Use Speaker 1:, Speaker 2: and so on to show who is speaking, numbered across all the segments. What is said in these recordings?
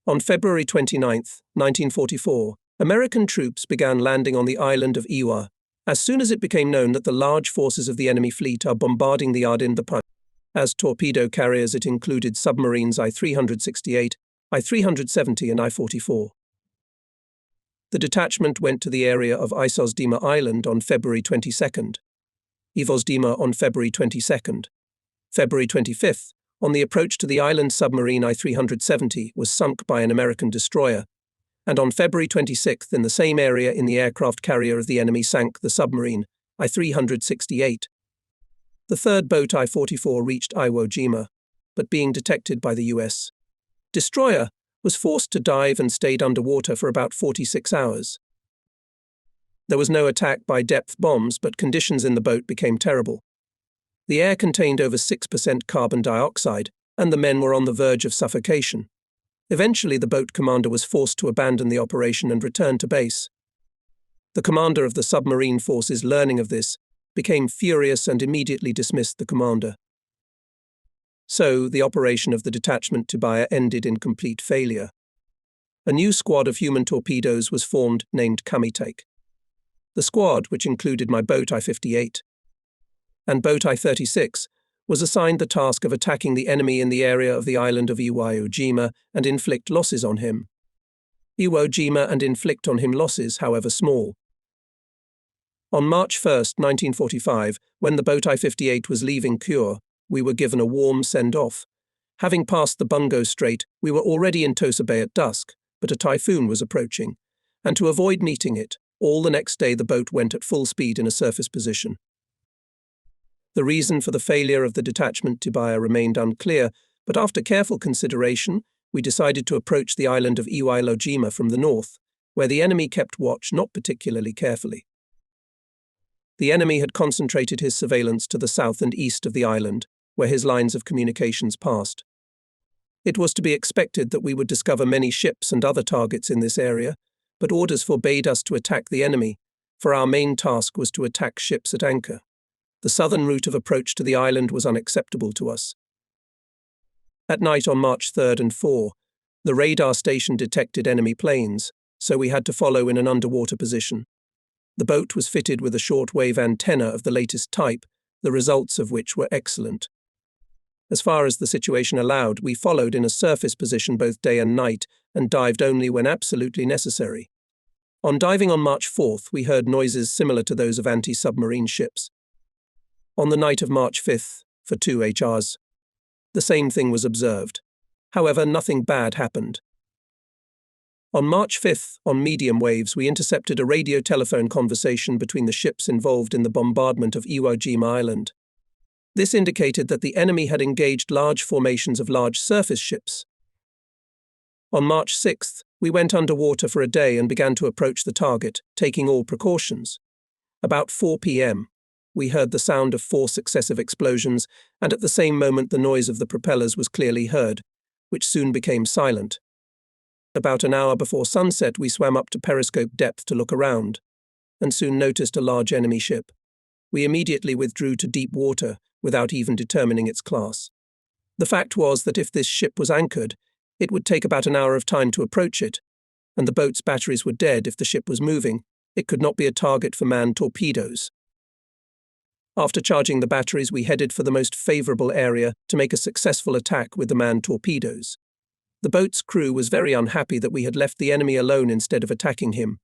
Speaker 1: On February 29, 1944, American troops began landing on the island of Iwa as soon as it became known that the large forces of the enemy fleet are bombarding the yard in the Panama. As torpedo carriers, it included submarines I-368, I-370 and I-44. The detachment went to the area of Isosdima Island on February 22nd, Ivosdima on February 22nd. February 25th, on the approach to the island, submarine I-370 was sunk by an American destroyer, and on February 26th, in the same area in the aircraft carrier of the enemy sank the submarine I-368. The third boat I-44 reached Iwo Jima, but being detected by the U.S. destroyer, was forced to dive and stayed underwater for about 46 hours. There was no attack by depth bombs, but conditions in the boat became terrible. The air contained over 6% carbon dioxide, and the men were on the verge of suffocation. Eventually, the boat commander was forced to abandon the operation and return to base. The commander of the submarine forces, learning of this, became furious and immediately dismissed the commander. So, the operation of the detachment Tibaya ended in complete failure. A new squad of human torpedoes was formed, named Kamitake. The squad, which included my boat I-58 and boat I-36, was assigned the task of attacking the enemy in the area of the island of Iwo Jima and inflict losses on him. Iwo Jima and inflict on him losses, however small. On March 1, 1945, when the boat I-58 was leaving Kure, we were given a warm send-off. Having passed the Bungo Strait, we were already in Tosa Bay at dusk, but a typhoon was approaching, and to avoid meeting it, all the next day the boat went at full speed in a surface position. The reason for the failure of the detachment Tibaya remained unclear, but after careful consideration, we decided to approach the island of Iwo Jima from the north, where the enemy kept watch not particularly carefully. The enemy had concentrated his surveillance to the south and east of the island, where his lines of communications passed. It was to be expected that we would discover many ships and other targets in this area, but orders forbade us to attack the enemy, for our main task was to attack ships at anchor. The southern route of approach to the island was unacceptable to us. At night on March 3 and 4, the radar station detected enemy planes, so we had to follow in an underwater position. The boat was fitted with a short-wave antenna of the latest type, the results of which were excellent. As far as the situation allowed, we followed in a surface position both day and night and dived only when absolutely necessary. On diving on March 4th, we heard noises similar to those of anti-submarine ships. On the night of March 5th, for 2 HRs, the same thing was observed. However, nothing bad happened. On March 5th, on medium waves, we intercepted a radio-telephone conversation between the ships involved in the bombardment of Iwo Jima Island. This indicated that the enemy had engaged large formations of large surface ships. On March 6th, we went underwater for a day and began to approach the target, taking all precautions. About 4 p.m., we heard the sound of 4 successive explosions, and at the same moment the noise of the propellers was clearly heard, which soon became silent. About an hour before sunset, we swam up to periscope depth to look around, and soon noticed a large enemy ship. We immediately withdrew to deep water, without even determining its class. The fact was that if this ship was anchored, it would take about an hour of time to approach it, and the boat's batteries were dead if the ship was moving. It could not be a target for manned torpedoes. After charging the batteries, we headed for the most favorable area to make a successful attack with the manned torpedoes. The boat's crew was very unhappy that we had left the enemy alone instead of attacking him.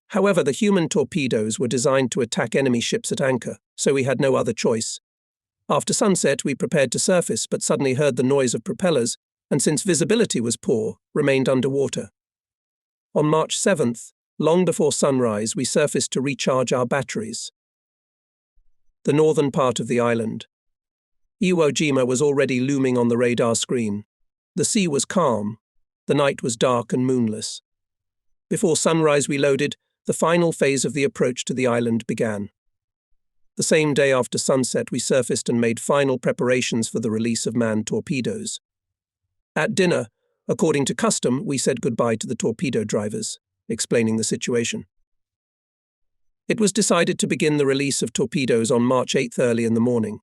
Speaker 1: However, the human torpedoes were designed to attack enemy ships at anchor, so we had no other choice. After sunset, we prepared to surface, but suddenly heard the noise of propellers, and since visibility was poor, remained underwater. On March 7th, long before sunrise, we surfaced to recharge our batteries. The northern part of the island. Iwo Jima was already looming on the radar screen. The sea was calm. The night was dark and moonless. Before sunrise, we loaded. The final phase of the approach to the island began. The same day after sunset, we surfaced and made final preparations for the release of manned torpedoes. At dinner, according to custom, we said goodbye to the torpedo drivers, explaining the situation. It was decided to begin the release of torpedoes on March 8th early in the morning.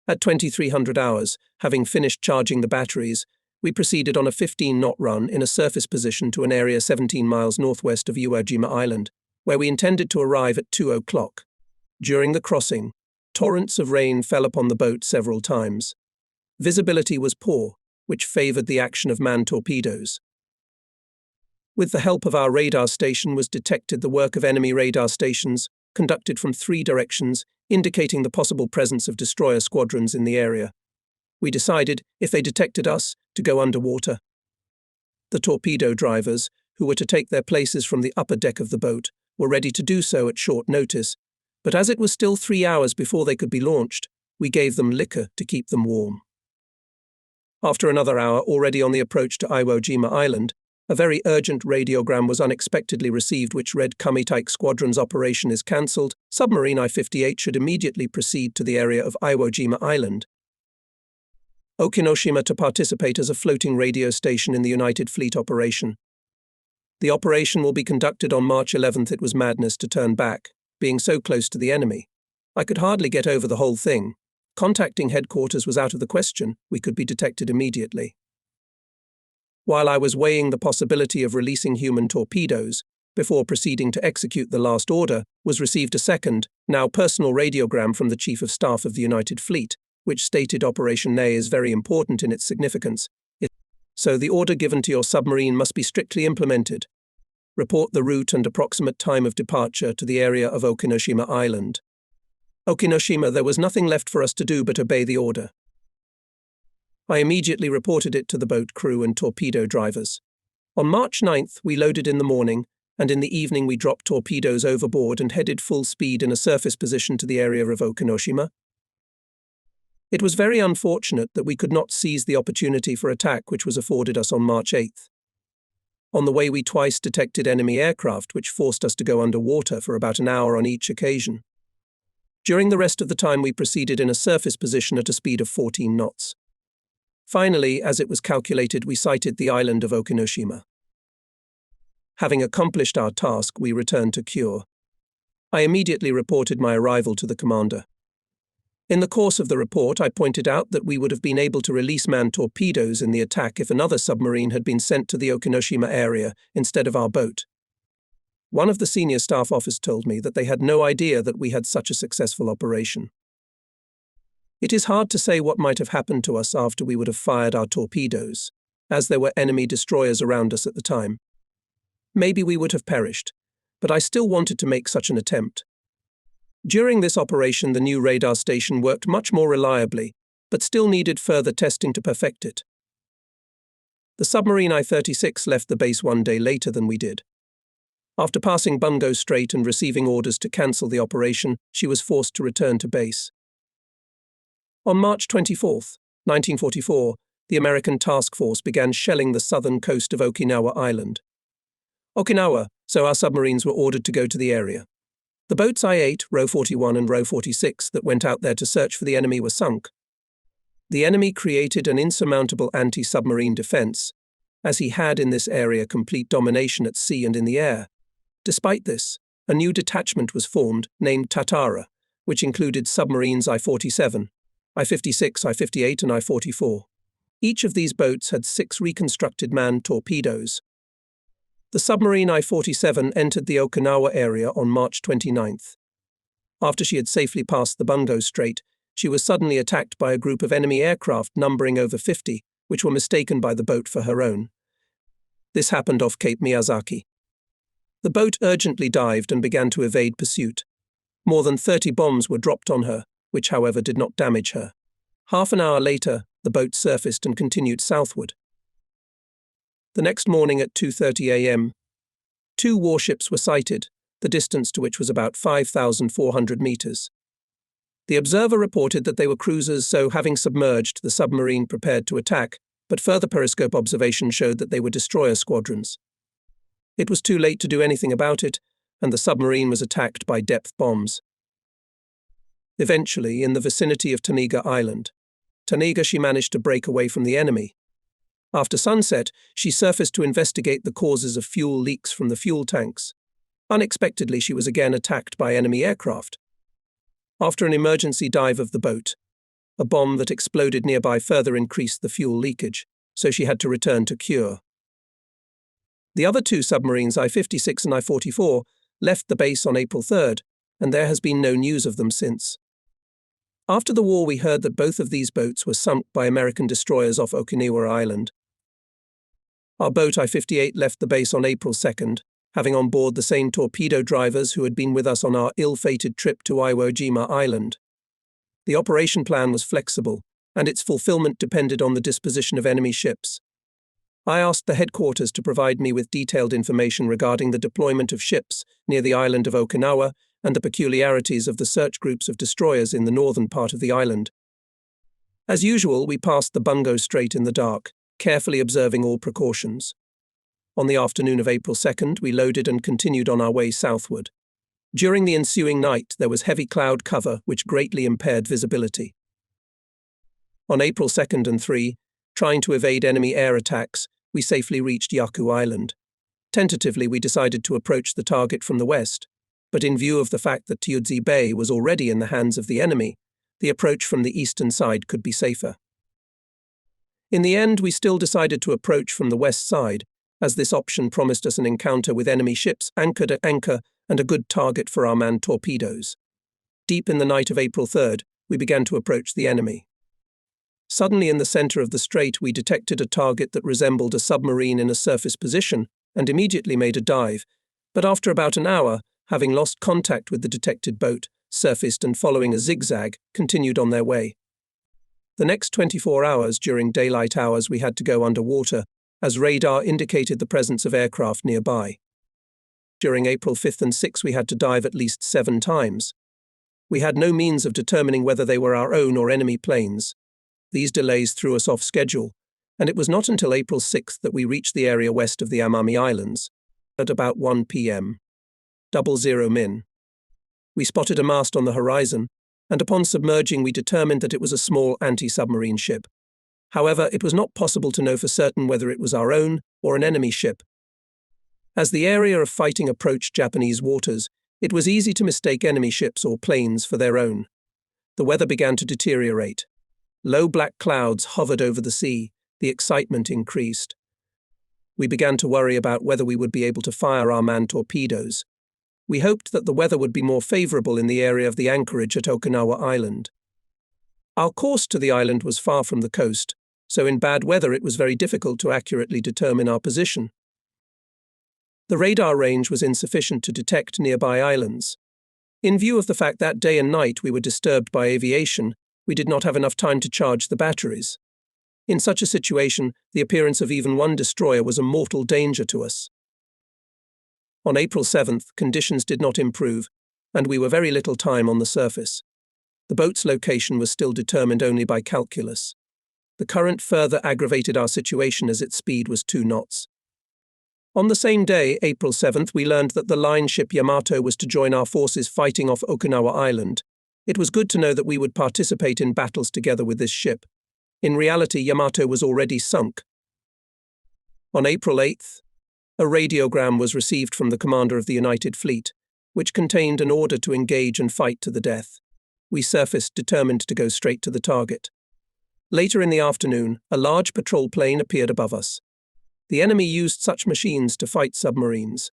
Speaker 1: At 2300 hours, having finished charging the batteries, we proceeded on a 15-knot run in a surface position to an area 17 miles northwest of Iwo Island, where we intended to arrive at 2 o'clock. During the crossing, torrents of rain fell upon the boat several times. Visibility was poor, which favored the action of manned torpedoes. With the help of our radar station was detected the work of enemy radar stations, conducted from 3 directions, indicating the possible presence of destroyer squadrons in the area. We decided, if they detected us, to go underwater. The torpedo drivers, who were to take their places from the upper deck of the boat, were ready to do so at short notice, but as it was still 3 hours before they could be launched, we gave them liquor to keep them warm. After another hour, already on the approach to Iwo Island, a very urgent radiogram was unexpectedly received which read, Kumitaik Squadron's operation is cancelled. Submarine I-58 should immediately proceed to the area of Iwo Island. Okinawa to participate as a floating radio station in the United Fleet operation. The operation will be conducted on March 11th. It was madness to turn back, being so close to the enemy. I could hardly get over the whole thing. Contacting headquarters was out of the question. We could be detected immediately. While I was weighing the possibility of releasing human torpedoes, before proceeding to execute the last order, was received a second, now personal radiogram from the Chief of Staff of the United Fleet, which stated Operation A is very important in its significance. So the order given to your submarine must be strictly implemented. Report the route and approximate time of departure to the area of Okinawa Island. Okinawa, there was nothing left for us to do but obey the order. I immediately reported it to the boat crew and torpedo drivers. On March 9th, we loaded in the morning, and in the evening we dropped torpedoes overboard and headed full speed in a surface position to the area of Okinawa. It was very unfortunate that we could not seize the opportunity for attack which was afforded us on March 8th. On the way we twice detected enemy aircraft which forced us to go underwater for about an hour on each occasion. During the rest of the time we proceeded in a surface position at a speed of 14 knots. Finally, as it was calculated, we sighted the island of Okinawa. Having accomplished our task, we returned to Kure. I immediately reported my arrival to the commander. In the course of the report, I pointed out that we would have been able to release manned torpedoes in the attack if another submarine had been sent to the Okinawa area instead of our boat. One of the senior staff officers told me that they had no idea that we had such a successful operation. It is hard to say what might have happened to us after we would have fired our torpedoes, as there were enemy destroyers around us at the time. Maybe we would have perished, but I still wanted to make such an attempt. During this operation, the new radar station worked much more reliably, but still needed further testing to perfect it. The submarine I-36 left the base 1 day later than we did. After passing Bungo Strait and receiving orders to cancel the operation, she was forced to return to base. On March 24, 1944, the American task force began shelling the southern coast of Okinawa Island. Okinawa, so our submarines were ordered to go to the area. The boats I-8, Row 41 and Row 46 that went out there to search for the enemy were sunk. The enemy created an insurmountable anti-submarine defense, as he had in this area complete domination at sea and in the air. Despite this, a new detachment was formed, named Tatara, which included submarines I-47, I-56, I-58 and I-44. Each of these boats had 6 reconstructed manned torpedoes. The submarine I-47 entered the Okinawa area on March 29th. After she had safely passed the Bungo Strait, she was suddenly attacked by a group of enemy aircraft numbering over 50, which were mistaken by the boat for her own. This happened off Cape Miyazaki. The boat urgently dived and began to evade pursuit. More than 30 bombs were dropped on her, which however did not damage her. Half an hour later, the boat surfaced and continued southward. The next morning at 2:30 a.m., 2 warships were sighted, the distance to which was about 5,400 meters. The observer reported that they were cruisers, so having submerged, the submarine prepared to attack, but further periscope observation showed that they were destroyer squadrons. It was too late to do anything about it, and the submarine was attacked by depth bombs. Eventually, in the vicinity of Taniga Island, she managed to break away from the enemy. After sunset, she surfaced to investigate the causes of fuel leaks from the fuel tanks. Unexpectedly, she was again attacked by enemy aircraft. After an emergency dive of the boat, a bomb that exploded nearby further increased the fuel leakage, so she had to return to Kure. The other two submarines, I-56 and I-44, left the base on April 3rd, and there has been no news of them since. After the war, we heard that both of these boats were sunk by American destroyers off Okinawa Island. Our boat I-58 left the base on April 2nd, having on board the same torpedo drivers who had been with us on our ill-fated trip to Iwo Jima Island. The operation plan was flexible, and its fulfillment depended on the disposition of enemy ships. I asked the headquarters to provide me with detailed information regarding the deployment of ships near the island of Okinawa and the peculiarities of the search groups of destroyers in the northern part of the island. As usual, we passed the Bungo Strait in the dark, carefully observing all precautions. On the afternoon of April 2nd, we loaded and continued on our way southward. During the ensuing night, there was heavy cloud cover, which greatly impaired visibility. On April 2nd and 3, trying to evade enemy air attacks, we safely reached Yaku Island. Tentatively, we decided to approach the target from the west, but in view of the fact that Tyudzi Bay was already in the hands of the enemy, the approach from the eastern side could be safer. In the end, we still decided to approach from the west side, as this option promised us an encounter with enemy ships anchored at anchor and a good target for our manned torpedoes. Deep in the night of April 3rd, we began to approach the enemy. Suddenly, in the center of the strait, we detected a target that resembled a submarine in a surface position and immediately made a dive, but after about an hour, having lost contact with the detected boat, surfaced and following a zigzag, continued on their way. The next 24 hours during daylight hours we had to go underwater, as radar indicated the presence of aircraft nearby. During April 5th and 6th we had to dive at least 7 times. We had no means of determining whether they were our own or enemy planes. These delays threw us off schedule, and it was not until April 6th that we reached the area west of the Amami Islands, at about 1 p.m. 00 min. We spotted a mast on the horizon, and upon submerging we determined that it was a small anti-submarine ship. However, it was not possible to know for certain whether it was our own or an enemy ship. As the area of fighting approached Japanese waters, it was easy to mistake enemy ships or planes for their own. The weather began to deteriorate. Low black clouds hovered over the sea. The excitement increased. We began to worry about whether we would be able to fire our manned torpedoes. We hoped that the weather would be more favorable in the area of the anchorage at Okinawa Island. Our course to the island was far from the coast, so in bad weather it was very difficult to accurately determine our position. The radar range was insufficient to detect nearby islands. In view of the fact that day and night we were disturbed by aviation, we did not have enough time to charge the batteries. In such a situation, the appearance of even one destroyer was a mortal danger to us. On April 7th, conditions did not improve, and we were very little time on the surface. The boat's location was still determined only by calculus. The current further aggravated our situation as its speed was 2 knots. On the same day, April 7th, we learned that the line ship Yamato was to join our forces fighting off Okinawa Island. It was good to know that we would participate in battles together with this ship. In reality, Yamato was already sunk. On April 8th, a radiogram was received from the commander of the United Fleet, which contained an order to engage and fight to the death. We surfaced, determined to go straight to the target. Later in the afternoon, a large patrol plane appeared above us. The enemy used such machines to fight submarines.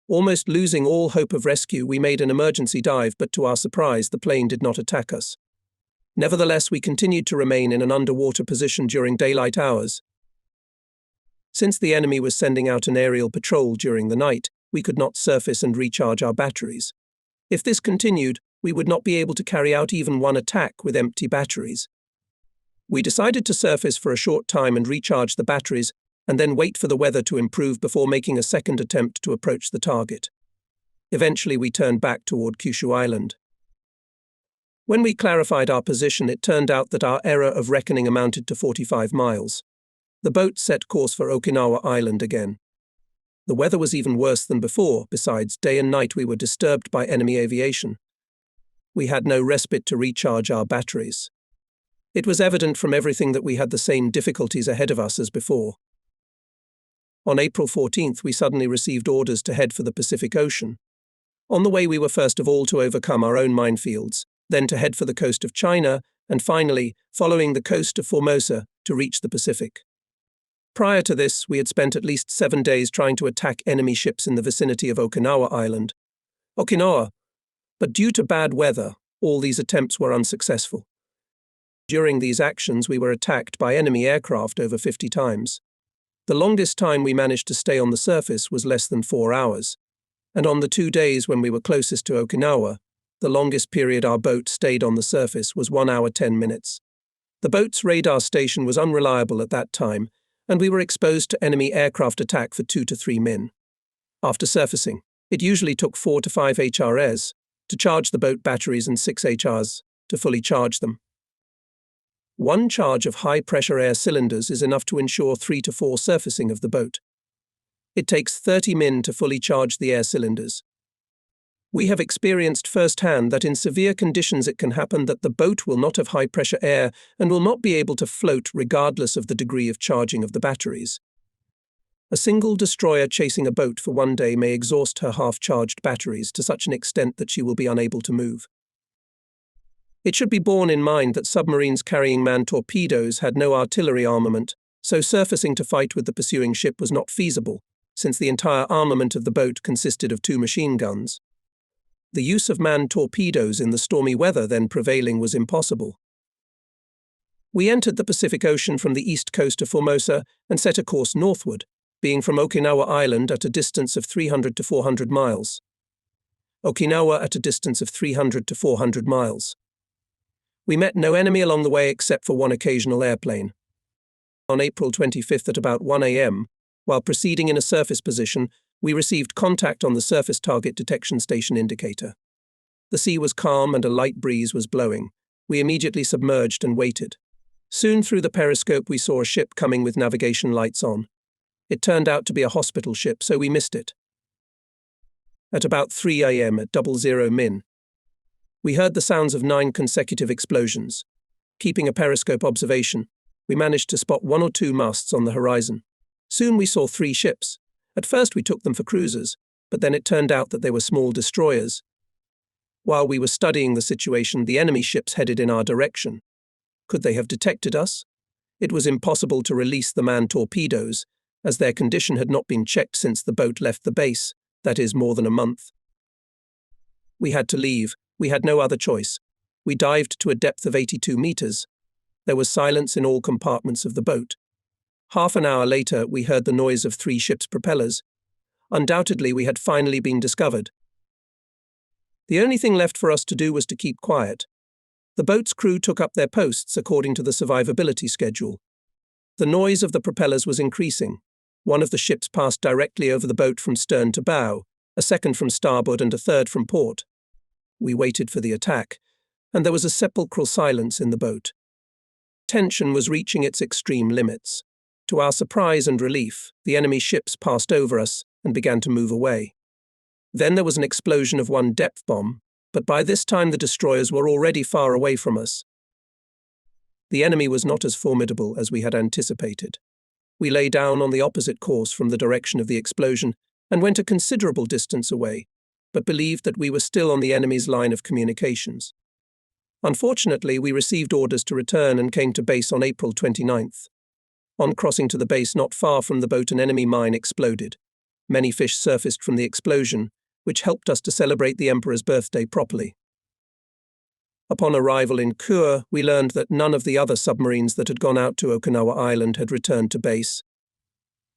Speaker 1: Almost losing all hope of rescue, we made an emergency dive, but to our surprise, the plane did not attack us. Nevertheless, we continued to remain in an underwater position during daylight hours. Since the enemy was sending out an aerial patrol during the night, we could not surface and recharge our batteries. If this continued, we would not be able to carry out even one attack with empty batteries. We decided to surface for a short time and recharge the batteries, and then wait for the weather to improve before making a second attempt to approach the target. Eventually, we turned back toward Kyushu Island. When we clarified our position, it turned out that our error of reckoning amounted to 45 miles. The boat set course for Okinawa Island again. The weather was even worse than before. Besides, day and night we were disturbed by enemy aviation. We had no respite to recharge our batteries. It was evident from everything that we had the same difficulties ahead of us as before. On April 14th, we suddenly received orders to head for the Pacific Ocean. On the way, we were first of all to overcome our own minefields, then to head for the coast of China, and finally, following the coast of Formosa, to reach the Pacific. Prior to this, we had spent at least 7 days trying to attack enemy ships in the vicinity of Okinawa Island. Okinawa. But due to bad weather, all these attempts were unsuccessful. During these actions, we were attacked by enemy aircraft over 50 times. The longest time we managed to stay on the surface was less than 4 hours. And on the 2 days when we were closest to Okinawa, the longest period our boat stayed on the surface was 1 hour 10 minutes. The boat's radar station was unreliable at that time, and we were exposed to enemy aircraft attack for 2 to 3 min. After surfacing, it usually took 4 to 5 HRS to charge the boat batteries and 6 HRs to fully charge them. One charge of high-pressure air cylinders is enough to ensure 3 to 4 surfacing of the boat. It takes 30 min to fully charge the air cylinders. We have experienced firsthand that in severe conditions it can happen that the boat will not have high-pressure air and will not be able to float regardless of the degree of charging of the batteries. A single destroyer chasing a boat for 1 day may exhaust her half-charged batteries to such an extent that she will be unable to move. It should be borne in mind that submarines carrying manned torpedoes had no artillery armament, so surfacing to fight with the pursuing ship was not feasible, since the entire armament of the boat consisted of 2 machine guns. The use of manned torpedoes in the stormy weather then prevailing was impossible. We entered the Pacific Ocean from the east coast of Formosa and set a course northward, being from Okinawa Island at a distance of 300 to 400 miles. Okinawa at a distance of 300 to 400 miles. We met no enemy along the way except for one occasional airplane. On April 25th at about 1 a.m., while proceeding in a surface position, we received contact on the surface target detection station indicator. The sea was calm and a light breeze was blowing. We immediately submerged and waited. Soon through the periscope we saw a ship coming with navigation lights on. It turned out to be a hospital ship, so we missed it. At about 3 a.m. at 00 min, we heard the sounds of 9 consecutive explosions. Keeping a periscope observation, we managed to spot 1 or 2 masts on the horizon. Soon we saw 3 ships. At first we took them for cruisers, but then it turned out that they were small destroyers. While we were studying the situation, the enemy ships headed in our direction. Could they have detected us? It was impossible to release the manned torpedoes, as their condition had not been checked since the boat left the base, that is, more than a month. We had to leave. We had no other choice. We dived to a depth of 82 meters. There was silence in all compartments of the boat. Half an hour later, we heard the noise of 3 ships' propellers. Undoubtedly, we had finally been discovered. The only thing left for us to do was to keep quiet. The boat's crew took up their posts according to the survivability schedule. The noise of the propellers was increasing. One of the ships passed directly over the boat from stern to bow, a second from starboard and a third from port. We waited for the attack, and there was a sepulchral silence in the boat. Tension was reaching its extreme limits. To our surprise and relief, the enemy ships passed over us and began to move away. Then there was an explosion of 1 depth bomb, but by this time the destroyers were already far away from us. The enemy was not as formidable as we had anticipated. We lay down on the opposite course from the direction of the explosion and went a considerable distance away, but believed that we were still on the enemy's line of communications. Unfortunately, we received orders to return and came to base on April 29th. On crossing to the base not far from the boat, an enemy mine exploded. Many fish surfaced from the explosion, which helped us to celebrate the Emperor's birthday properly. Upon arrival in Kure, we learned that none of the other submarines that had gone out to Okinawa Island had returned to base.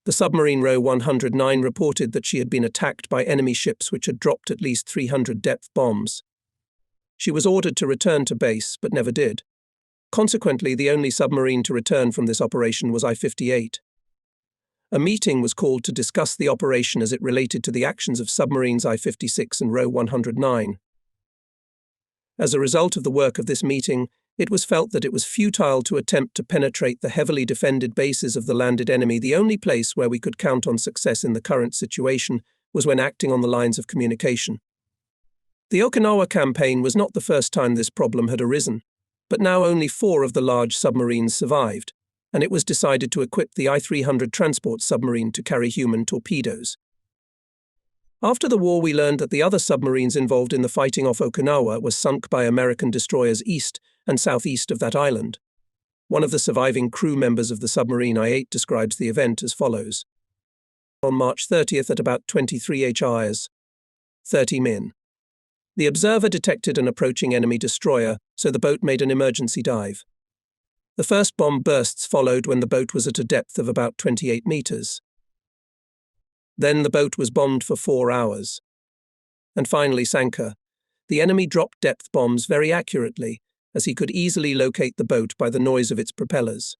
Speaker 1: The submarine Row 109 reported that she had been attacked by enemy ships which had dropped at least 300 depth bombs. She was ordered to return to base, but never did. Consequently, the only submarine to return from this operation was I-58. A meeting was called to discuss the operation as it related to the actions of submarines I-56 and Row 109. As a result of the work of this meeting, it was felt that it was futile to attempt to penetrate the heavily defended bases of the landed enemy. The only place where we could count on success in the current situation was when acting on the lines of communication. The Okinawa campaign was not the first time this problem had arisen, but now only 4 of the large submarines survived, and it was decided to equip the I-300 transport submarine to carry human torpedoes. After the war, we learned that the other submarines involved in the fighting off Okinawa were sunk by American destroyers east and southeast of that island. One of the surviving crew members of the submarine I-8 describes the event as follows. On March 30th at about 23 HIs, 30 min. The observer detected an approaching enemy destroyer, so the boat made an emergency dive. The first bomb bursts followed when the boat was at a depth of about 28 meters. Then the boat was bombed for 4 hours. And finally sank her. The enemy dropped depth bombs very accurately, as he could easily locate the boat by the noise of its propellers.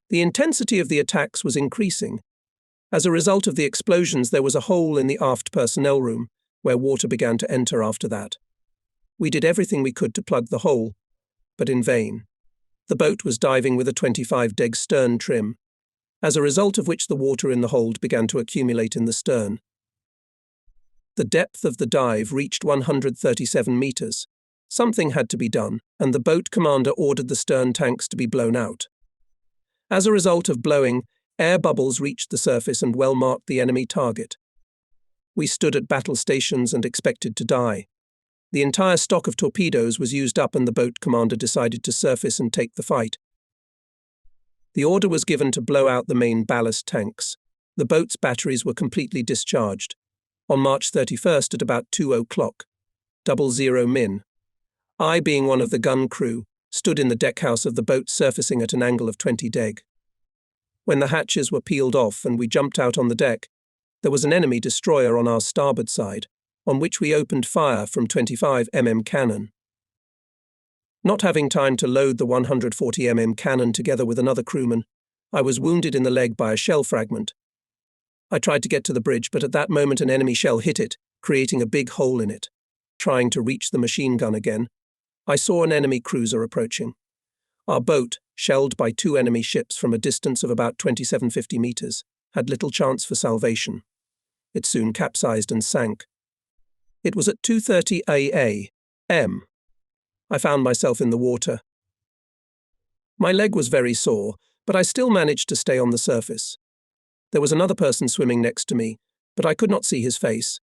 Speaker 1: The intensity of the attacks was increasing. As a result of the explosions, there was a hole in the aft personnel room, where water began to enter after that. We did everything we could to plug the hole, but in vain. The boat was diving with a 25-deg stern trim, as a result of which the water in the hold began to accumulate in the stern. The depth of the dive reached 137 meters. Something had to be done, and the boat commander ordered the stern tanks to be blown out. As a result of blowing, air bubbles reached the surface and well marked the enemy target. We stood at battle stations and expected to die. The entire stock of torpedoes was used up and the boat commander decided to surface and take the fight. The order was given to blow out the main ballast tanks. The boat's batteries were completely discharged. On March 31st at about 2:00, 00 min. I, being one of the gun crew, stood in the deckhouse of the boat surfacing at an angle of 20 deg. When the hatches were peeled off and we jumped out on the deck, there was an enemy destroyer on our starboard side, on which we opened fire from 25 mm cannon. Not having time to load the 140 mm cannon together with another crewman, I was wounded in the leg by a shell fragment. I tried to get to the bridge, but at that moment an enemy shell hit it, creating a big hole in it. Trying to reach the machine gun again, I saw an enemy cruiser approaching. Our boat, shelled by 2 enemy ships from a distance of about 2750 meters, had little chance for salvation. It soon capsized and sank. It was at 2:30 a.m. I found myself in the water. My leg was very sore, but I still managed to stay on the surface. There was another person swimming next to me, but I could not see his face.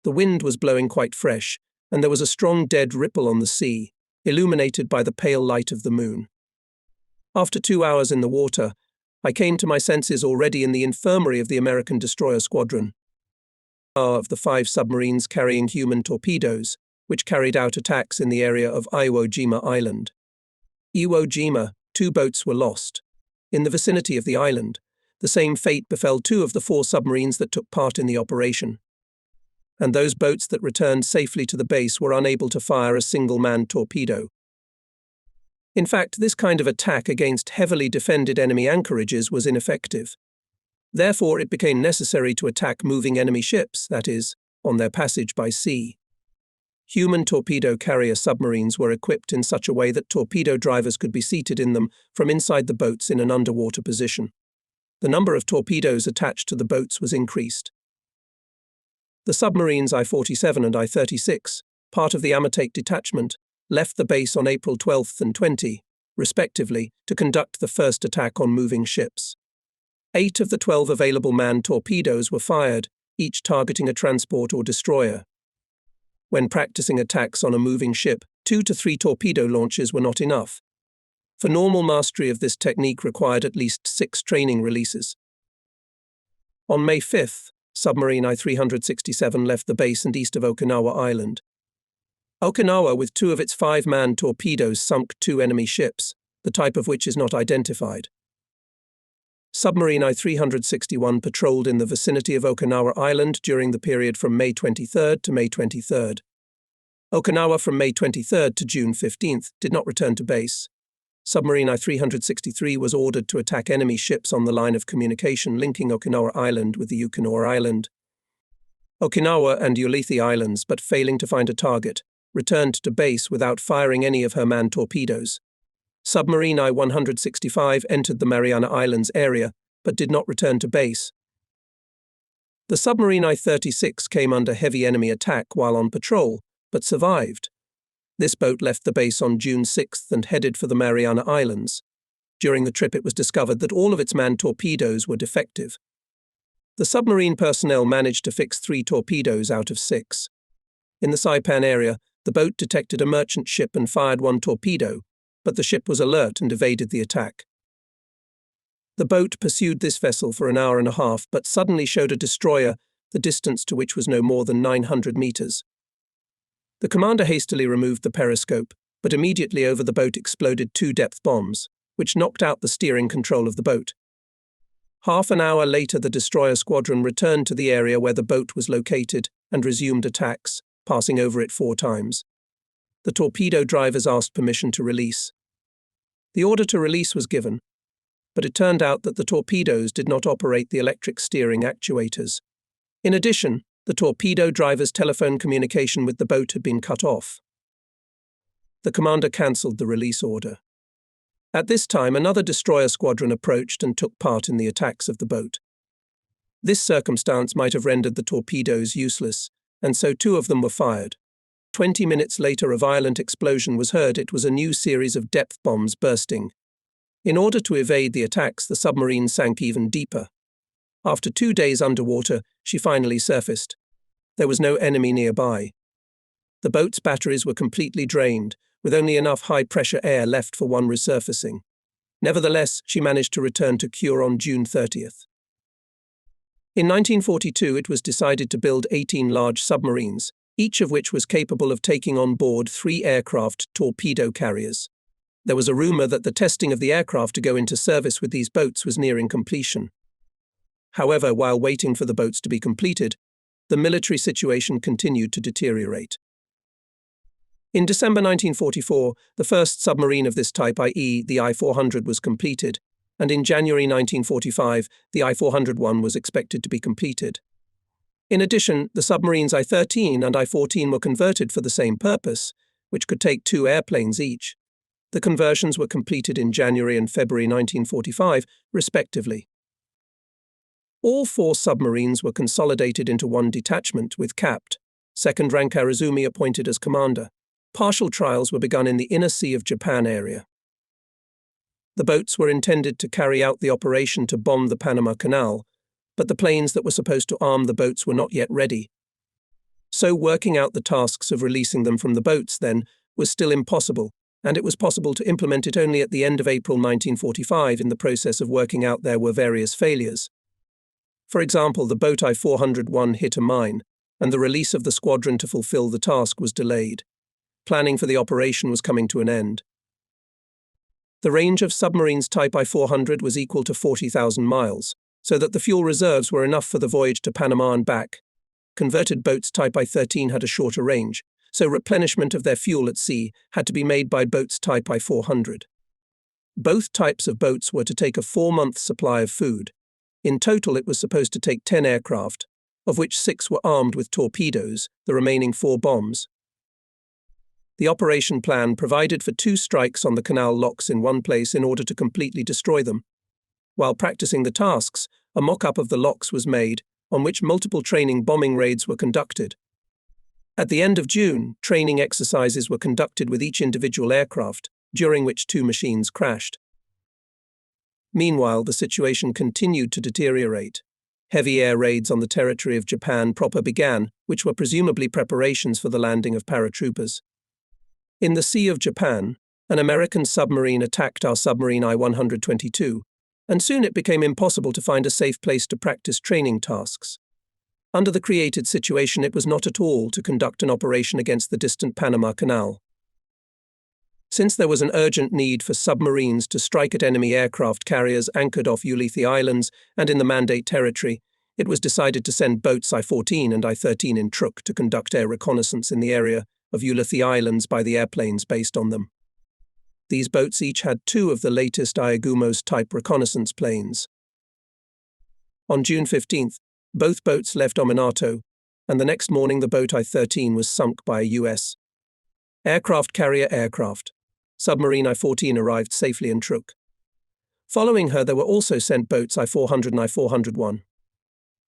Speaker 1: The wind was blowing quite fresh, and there was a strong dead ripple on the sea, illuminated by the pale light of the moon. After 2 hours in the water, I came to my senses already in the infirmary of the American destroyer squadron. Of the 5 submarines carrying human torpedoes, which carried out attacks in the area of Iwo Jima Island. Iwo Jima, 2 boats were lost. In the vicinity of the island, the same fate befell 2 of the 4 submarines that took part in the operation. And those boats that returned safely to the base were unable to fire a single manned torpedo. In fact, this kind of attack against heavily defended enemy anchorages was ineffective. Therefore, it became necessary to attack moving enemy ships, that is, on their passage by sea. Human torpedo carrier submarines were equipped in such a way that torpedo drivers could be seated in them from inside the boats in an underwater position. The number of torpedoes attached to the boats was increased. The submarines I-47 and I-36, part of the Amatake detachment, left the base on April 12th and 20, respectively, to conduct the first attack on moving ships. 8 of the 12 available manned torpedoes were fired, each targeting a transport or destroyer. When practicing attacks on a moving ship, 2 to 3 torpedo launches were not enough. For normal mastery of this technique required at least 6 training releases. On May 5th, submarine I-367 left the base and east of Okinawa Island. Okinawa, with 2 of its 5 manned torpedoes, sunk 2 enemy ships, the type of which is not identified. Submarine I-361 patrolled in the vicinity of Okinawa Island during the period from May 23rd to May 23rd. Okinawa from May 23rd to June 15th did not return to base. Submarine I-363 was ordered to attack enemy ships on the line of communication linking Okinawa Island with the Yukinoa Island. Okinawa and Ulithi Islands, but failing to find a target, returned to base without firing any of her manned torpedoes. Submarine I-165 entered the Mariana Islands area, but did not return to base. The submarine I-36 came under heavy enemy attack while on patrol, but survived. This boat left the base on June 6th and headed for the Mariana Islands. During the trip it was discovered that all of its manned torpedoes were defective. The submarine personnel managed to fix 3 torpedoes out of 6. In the Saipan area, the boat detected a merchant ship and fired 1 torpedo, but the ship was alert and evaded the attack. The boat pursued this vessel for an hour and a half, but suddenly showed a destroyer, the distance to which was no more than 900 meters. The commander hastily removed the periscope, but immediately over the boat exploded 2 depth bombs, which knocked out the steering control of the boat. Half an hour later, the destroyer squadron returned to the area where the boat was located and resumed attacks, passing over it 4 times. The torpedo drivers asked permission to release. The order to release was given, but it turned out that the torpedoes did not operate the electric steering actuators. In addition, the torpedo driver's telephone communication with the boat had been cut off. The commander cancelled the release order. At this time, another destroyer squadron approached and took part in the attacks of the boat. This circumstance might have rendered the torpedoes useless, and so 2 of them were fired. 20 minutes later, a violent explosion was heard. It was a new series of depth bombs bursting. In order to evade the attacks, the submarine sank even deeper. After 2 days underwater, she finally surfaced. There was no enemy nearby. The boat's batteries were completely drained, with only enough high-pressure air left for one resurfacing. Nevertheless, she managed to return to Cure on June 30th. In 1942, it was decided to build 18 large submarines, each of which was capable of taking on board 3 aircraft torpedo carriers. There was a rumor that the testing of the aircraft to go into service with these boats was nearing completion. However, while waiting for the boats to be completed, the military situation continued to deteriorate. In December 1944, the first submarine of this type, i.e. the I-400, was completed, and in January 1945, the I-401 was expected to be completed. In addition, the submarines I-13 and I-14 were converted for the same purpose, which could take 2 airplanes each. The conversions were completed in January and February 1945, respectively. All 4 submarines were consolidated into one detachment, with Capt. 2nd Rank Arizumi appointed as commander. Partial trials were begun in the inner sea of Japan area. The boats were intended to carry out the operation to bomb the Panama Canal, but the planes that were supposed to arm the boats were not yet ready. So working out the tasks of releasing them from the boats, then, was still impossible, and it was possible to implement it only at the end of April 1945. In the process of working out, there were various failures. For example, the boat I-401 hit a mine, and the release of the squadron to fulfill the task was delayed. Planning for the operation was coming to an end. The range of submarines type I-400 was equal to 40,000 miles, so that the fuel reserves were enough for the voyage to Panama and back. Converted boats type I-13 had a shorter range, so replenishment of their fuel at sea had to be made by boats type I-400. Both types of boats were to take a 4-month supply of food. In total, it was supposed to take 10 aircraft, of which 6 were armed with torpedoes, the remaining 4 bombs. The operation plan provided for 2 strikes on the canal locks in one place in order to completely destroy them. While practicing the tasks, a mock-up of the locks was made, on which multiple training bombing raids were conducted. At the end of June, training exercises were conducted with each individual aircraft, during which 2 machines crashed. Meanwhile, the situation continued to deteriorate. Heavy air raids on the territory of Japan proper began, which were presumably preparations for the landing of paratroopers. In the Sea of Japan, an American submarine attacked our submarine I-122, and soon it became impossible to find a safe place to practice training tasks. Under the created situation, it was not at all to conduct an operation against the distant Panama Canal. Since there was an urgent need for submarines to strike at enemy aircraft carriers anchored off Ulithi Islands and in the Mandate Territory, it was decided to send boats I-14 and I-13 in Truk to conduct air reconnaissance in the area of Ulithi Islands by the airplanes based on them. These boats each had 2 of the latest Iagumos-type reconnaissance planes. On June 15th, both boats left Ominato, and the next morning the boat I-13 was sunk by a U.S. aircraft carrier aircraft. Submarine I-14 arrived safely in Truk. Following her, there were also sent boats I-400 and I-401.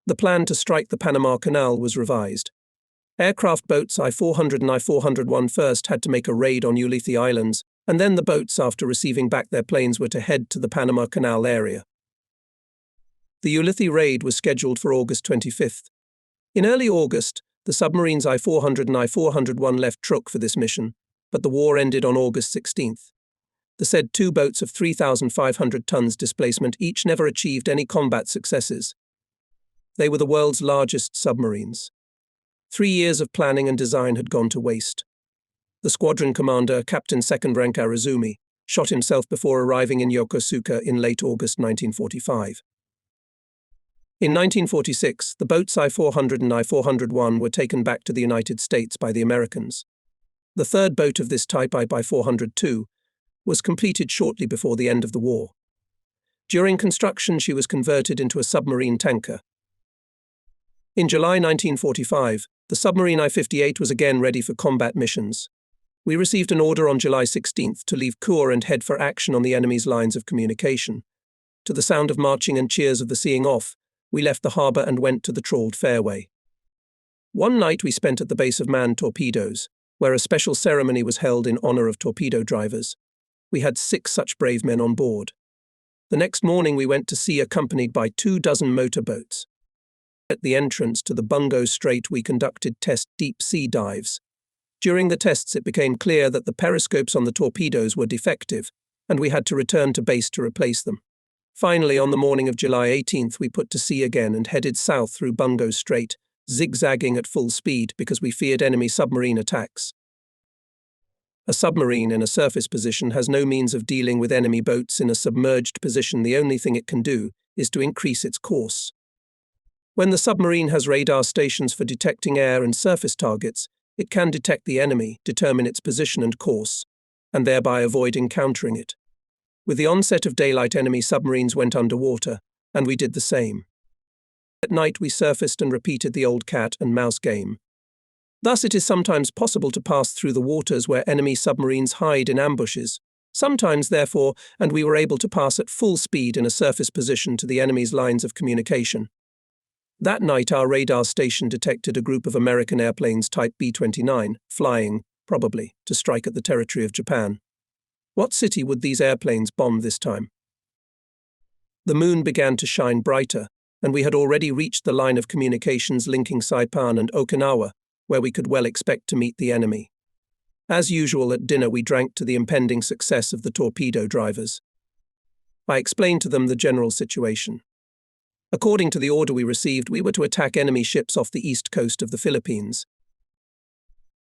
Speaker 1: The plan to strike the Panama Canal was revised. Aircraft boats I-400 and I-401 first had to make a raid on Ulithi Islands, and then the boats, after receiving back their planes, were to head to the Panama Canal area. The Ulithi raid was scheduled for August 25th. In early August, the submarines I-400 and I-401 left Truk for this mission, but the war ended on August 16th. The said two boats of 3,500 tons displacement each never achieved any combat successes. They were the world's largest submarines. 3 years of planning and design had gone to waste. The squadron commander, Captain Second Rank Arizumi, shot himself before arriving in Yokosuka in late August 1945. In 1946, the boats I-400 and I-401 were taken back to the United States by the Americans. The third boat of this type, I-402, was completed shortly before the end of the war. During construction, she was converted into a submarine tanker. In July 1945, the submarine I-58 was again ready for combat missions. We received an order on July 16th to leave Kure and head for action on the enemy's lines of communication. To the sound of marching and cheers of the seeing off, we left the harbour and went to the trawled fairway. One night we spent at the base of manned torpedoes, where a special ceremony was held in honour of torpedo drivers. We had 6 such brave men on board. The next morning we went to sea accompanied by 24 motorboats. At the entrance to the Bungo Strait we conducted test deep-sea dives. During the tests it became clear that the periscopes on the torpedoes were defective, and we had to return to base to replace them. Finally, on the morning of July 18th, we put to sea again and headed south through Bungo Strait, zigzagging at full speed because we feared enemy submarine attacks. A submarine in a surface position has no means of dealing with enemy boats in a submerged position. The only thing it can do is to increase its course. When the submarine has radar stations for detecting air and surface targets, it can detect the enemy, determine its position and course, and thereby avoid encountering it. With the onset of daylight, enemy submarines went underwater, and we did the same. At night we surfaced and repeated the old cat and mouse game. Thus it is sometimes possible to pass through the waters where enemy submarines hide in ambushes. Sometimes, therefore, and we were able to pass at full speed in a surface position to the enemy's lines of communication. That night our radar station detected a group of American airplanes type B-29, flying, probably, to strike at the territory of Japan. What city would these airplanes bomb this time? The moon began to shine brighter, and we had already reached the line of communications linking Saipan and Okinawa, where we could well expect to meet the enemy. As usual at dinner we drank to the impending success of the torpedo drivers. I explained to them the general situation. According to the order we received, we were to attack enemy ships off the east coast of the Philippines.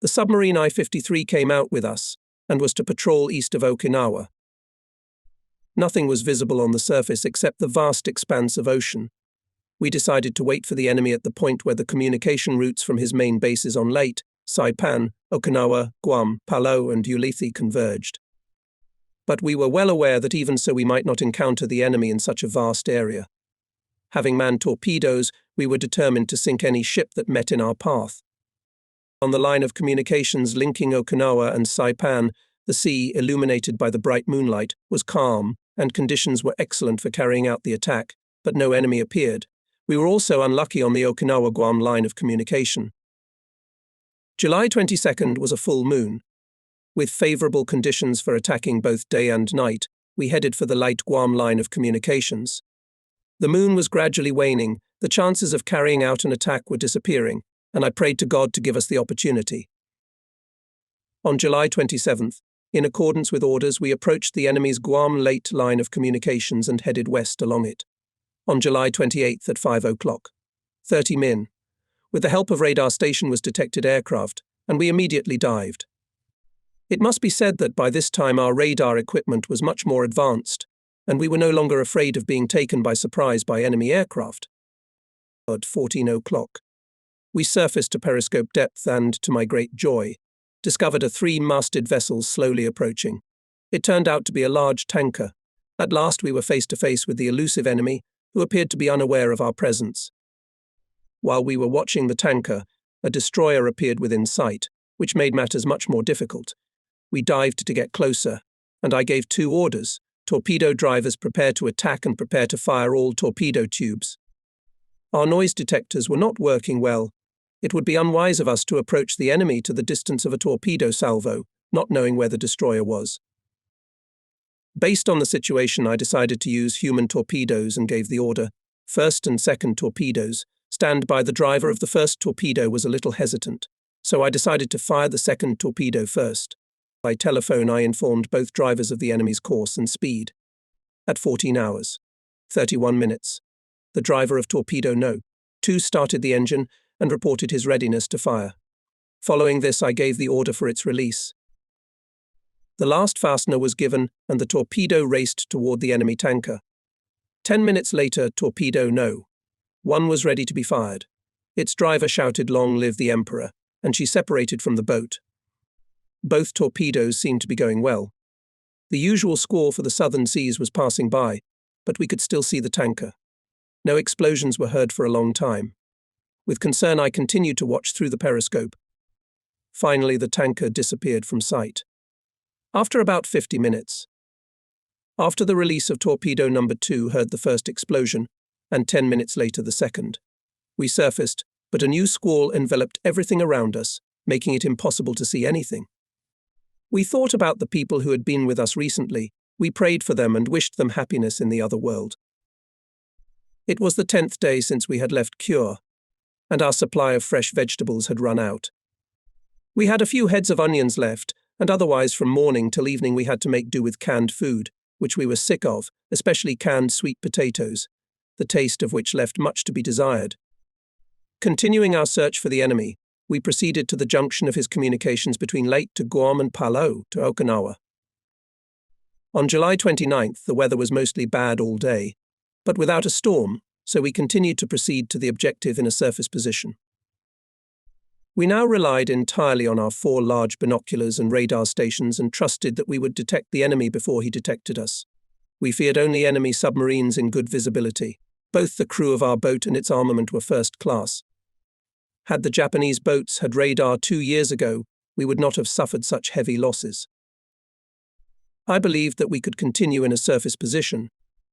Speaker 1: The submarine I-53 came out with us, and was to patrol east of Okinawa. Nothing was visible on the surface except the vast expanse of ocean. We decided to wait for the enemy at the point where the communication routes from his main bases on Leyte, Saipan, Okinawa, Guam, Palau and Ulithi converged. But we were well aware that even so we might not encounter the enemy in such a vast area. Having manned torpedoes, we were determined to sink any ship that met in our path. On the line of communications linking Okinawa and Saipan, the sea, illuminated by the bright moonlight, was calm, and conditions were excellent for carrying out the attack, but no enemy appeared. We were also unlucky on the Okinawa-Guam line of communication. July 22nd was a full moon. With favourable conditions for attacking both day and night, we headed for the Leyte Guam line of communications. The moon was gradually waning, the chances of carrying out an attack were disappearing, and I prayed to God to give us the opportunity. On July 27th, in accordance with orders, we approached the enemy's Guam-Leyte line of communications and headed west along it. On July 28th at 5 o'clock, 30 min. With the help of radar station was detected aircraft, and we immediately dived. It must be said that by this time our radar equipment was much more advanced, and we were no longer afraid of being taken by surprise by enemy aircraft. At 14 o'clock, we surfaced to periscope depth and, to my great joy, discovered a 3-masted vessel slowly approaching. It turned out to be a large tanker. At last we were face to face with the elusive enemy, who appeared to be unaware of our presence. While we were watching the tanker, a destroyer appeared within sight, which made matters much more difficult. We dived to get closer, and I gave 2 orders: torpedo drivers prepare to attack and prepare to fire all torpedo tubes. Our noise detectors were not working well. It would be unwise of us to approach the enemy to the distance of a torpedo salvo, not knowing where the destroyer was. Based on the situation, I decided to use human torpedoes and gave the order: first and second torpedoes. Stand by. The driver of the first torpedo was a little hesitant, so I decided to fire the second torpedo first. By telephone, I informed both drivers of the enemy's course and speed. At 14 hours, 31 minutes, the driver of Torpedo No. 2 started the engine and reported his readiness to fire. Following this, I gave the order for its release. The last fastener was given and the Torpedo raced toward the enemy tanker. 10 minutes later, Torpedo No. 1 was ready to be fired. Its driver shouted, "Long live the Emperor," and she separated from the boat. Both torpedoes seemed to be going well. The usual squall for the southern seas was passing by, but we could still see the tanker. No explosions were heard for a long time. With concern, I continued to watch through the periscope. Finally, the tanker disappeared from sight. After about 50 minutes, after the release of Torpedo No. 2 heard the first explosion, and 10 minutes later the second, we surfaced, but a new squall enveloped everything around us, making it impossible to see anything. We thought about the people who had been with us recently. We prayed for them and wished them happiness in the other world. It was the 10th day since we had left Cure, and our supply of fresh vegetables had run out. We had a few heads of onions left, and otherwise from morning till evening we had to make do with canned food, which we were sick of, especially canned sweet potatoes, the taste of which left much to be desired. Continuing our search for the enemy, we proceeded to the junction of his communications between Leyte to Guam and Palau to Okinawa. On July 29th, the weather was mostly bad all day, but without a storm, so we continued to proceed to the objective in a surface position. We now relied entirely on our 4 large binoculars and radar stations and trusted that we would detect the enemy before he detected us. We feared only enemy submarines in good visibility. Both the crew of our boat and its armament were first class. Had the Japanese boats had radar 2 years ago, we would not have suffered such heavy losses. I believed that we could continue in a surface position,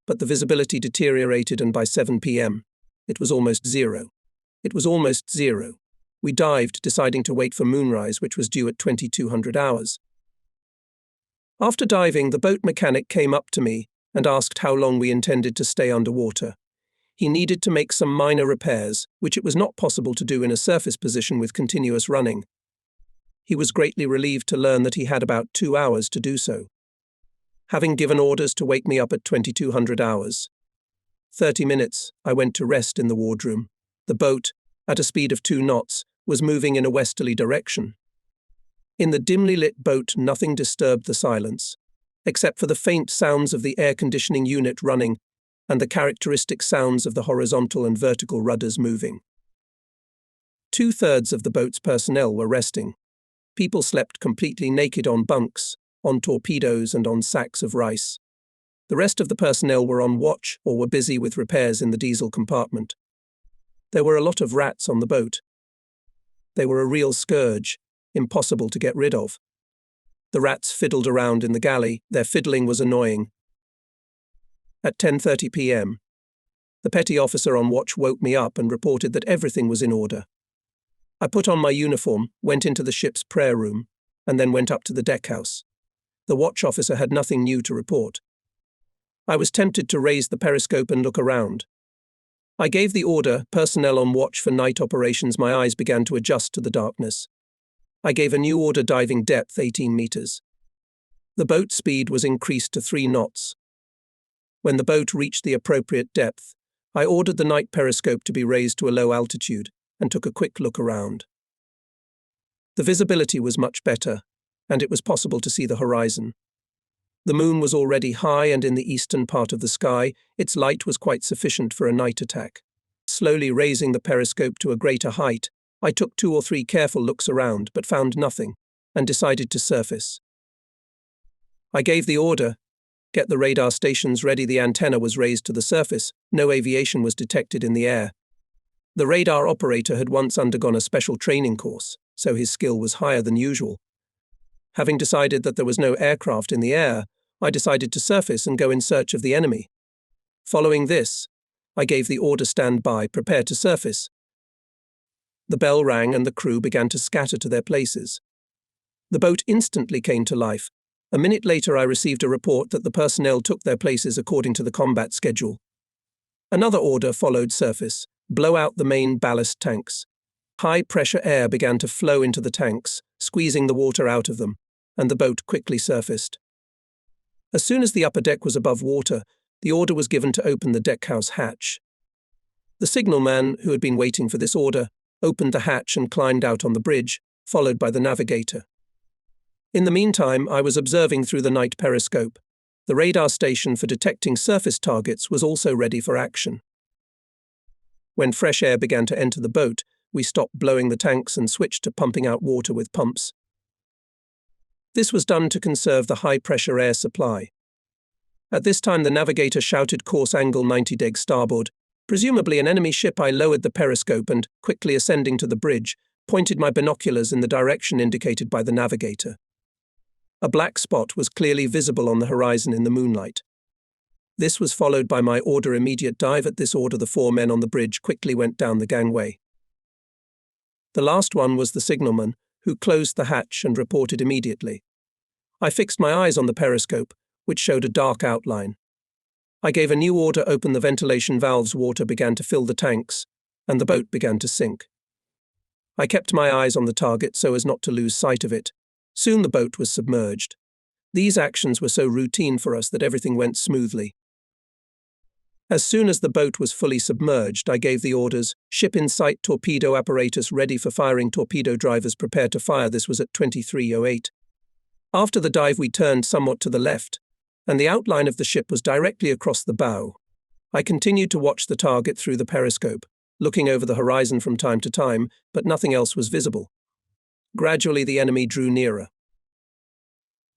Speaker 1: but the visibility deteriorated and by 7 p.m., it was almost zero. It was almost zero. We dived, deciding to wait for moonrise, which was due at 2200 hours. After diving, the boat mechanic came up to me and asked how long we intended to stay underwater. He needed to make some minor repairs, which it was not possible to do in a surface position with continuous running. He was greatly relieved to learn that he had about 2 hours to do so. Having given orders to wake me up at 2200 hours, 30 minutes, I went to rest in the wardroom. The boat, at a speed of 2 knots, was moving in a westerly direction. In the dimly lit boat, nothing disturbed the silence, except for the faint sounds of the air conditioning unit running and the characteristic sounds of the horizontal and vertical rudders moving. 2/3 of the boat's personnel were resting. People slept completely naked on bunks, on torpedoes and on sacks of rice. The rest of the personnel were on watch or were busy with repairs in the diesel compartment. There were a lot of rats on the boat. They were a real scourge, impossible to get rid of. The rats fiddled around in the galley. Their fiddling was annoying. At 10:30 p.m., the petty officer on watch woke me up and reported that everything was in order. I put on my uniform, went into the ship's prayer room, and then went up to the deckhouse. The watch officer had nothing new to report. I was tempted to raise the periscope and look around. I gave the order, personnel on watch for night operations. My eyes began to adjust to the darkness. I gave a new order, diving depth 18 meters. The boat speed was increased to 3 knots. When the boat reached the appropriate depth, I ordered the night periscope to be raised to a low altitude and took a quick look around. The visibility was much better, and it was possible to see the horizon. The moon was already high, and in the eastern part of the sky, its light was quite sufficient for a night attack. Slowly raising the periscope to a greater height, I took 2 or 3 careful looks around, but found nothing, and decided to surface. I gave the order, "Get the radar stations ready." The antenna was raised to the surface. No aviation was detected in the air. The radar operator had once undergone a special training course, so his skill was higher than usual. Having decided that there was no aircraft in the air, I decided to surface and go in search of the enemy. Following this, I gave the order, "Stand by, prepare to surface." The bell rang and the crew began to scatter to their places. The boat instantly came to life. A minute later, I received a report that the personnel took their places according to the combat schedule. Another order followed: surface, blow out the main ballast tanks. High-pressure air began to flow into the tanks, squeezing the water out of them. and the boat quickly surfaced. As soon as the upper deck was above water, the order was given to open the deckhouse hatch. The signalman, who had been waiting for this order, opened the hatch and climbed out on the bridge, followed by the navigator. In the meantime, I was observing through the night periscope. The radar station for detecting surface targets was also ready for action. When fresh air began to enter the boat, we stopped blowing the tanks and switched to pumping out water with pumps. This was done to conserve the high-pressure air supply. At this time, the navigator shouted course angle 90 deg starboard. Presumably an enemy ship, I lowered the periscope and, quickly ascending to the bridge, pointed my binoculars in the direction indicated by the navigator. A black spot was clearly visible on the horizon in the moonlight. This was followed by my order immediate dive. At this order, the 4 men on the bridge quickly went down the gangway. The last one was the signalman, who closed the hatch and reported immediately. I fixed my eyes on the periscope, which showed a dark outline. I gave a new order, open the ventilation valves. Water began to fill the tanks, and the boat began to sink. I kept my eyes on the target so as not to lose sight of it. Soon the boat was submerged. These actions were so routine for us that everything went smoothly. As soon as the boat was fully submerged, I gave the orders, ship in sight, torpedo apparatus ready for firing, torpedo drivers prepare to fire. This was at 23:08. After the dive, we turned somewhat to the left, and the outline of the ship was directly across the bow. I continued to watch the target through the periscope, looking over the horizon from time to time, but nothing else was visible. Gradually, the enemy drew nearer.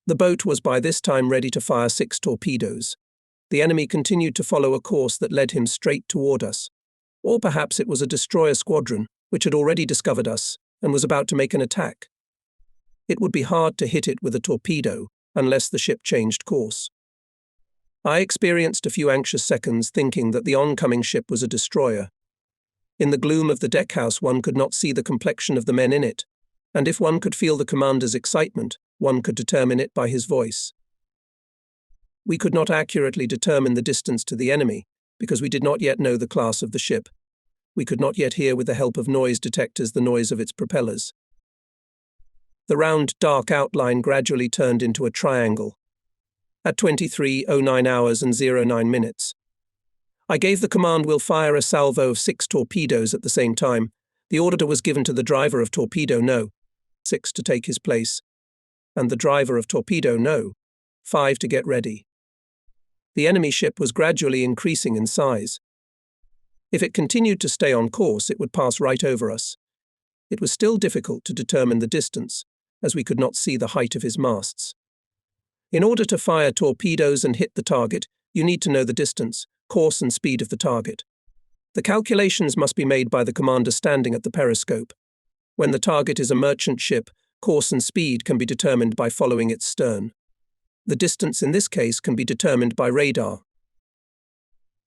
Speaker 1: The boat was by this time ready to fire 6 torpedoes. The enemy continued to follow a course that led him straight toward us. Or perhaps it was a destroyer squadron, which had already discovered us and was about to make an attack. It would be hard to hit it with a torpedo unless the ship changed course. I experienced a few anxious seconds thinking that the oncoming ship was a destroyer. In the gloom of the deckhouse, one could not see the complexion of the men in it, and if one could feel the commander's excitement, one could determine it by his voice. We could not accurately determine the distance to the enemy, because we did not yet know the class of the ship. We could not yet hear with the help of noise detectors the noise of its propellers. The round, dark outline gradually turned into a triangle. At 23:09 hours and 09 minutes. I gave the command, we'll fire a salvo of 6 torpedoes at the same time. The order was given to the driver of Torpedo No. 6 to take his place, and the driver of Torpedo No. 5 to get ready. The enemy ship was gradually increasing in size. If it continued to stay on course, it would pass right over us. It was still difficult to determine the distance, as we could not see the height of his masts. In order to fire torpedoes and hit the target, you need to know the distance, course and speed of the target. The calculations must be made by the commander standing at the periscope. When the target is a merchant ship, course and speed can be determined by following its stern. The distance in this case can be determined by radar.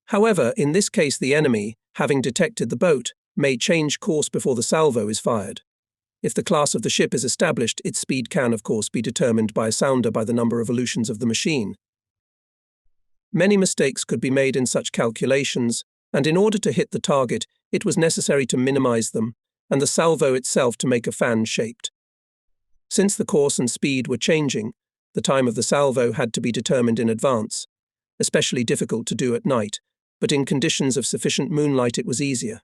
Speaker 1: However, in this case the enemy, having detected the boat, may change course before the salvo is fired. If the class of the ship is established, its speed can, of course, be determined by a sounder by the number of evolutions of the machine. Many mistakes could be made in such calculations, and in order to hit the target, it was necessary to minimize them, and the salvo itself to make a fan-shaped. Since the course and speed were changing, the time of the salvo had to be determined in advance, especially difficult to do at night, but in conditions of sufficient moonlight it was easier.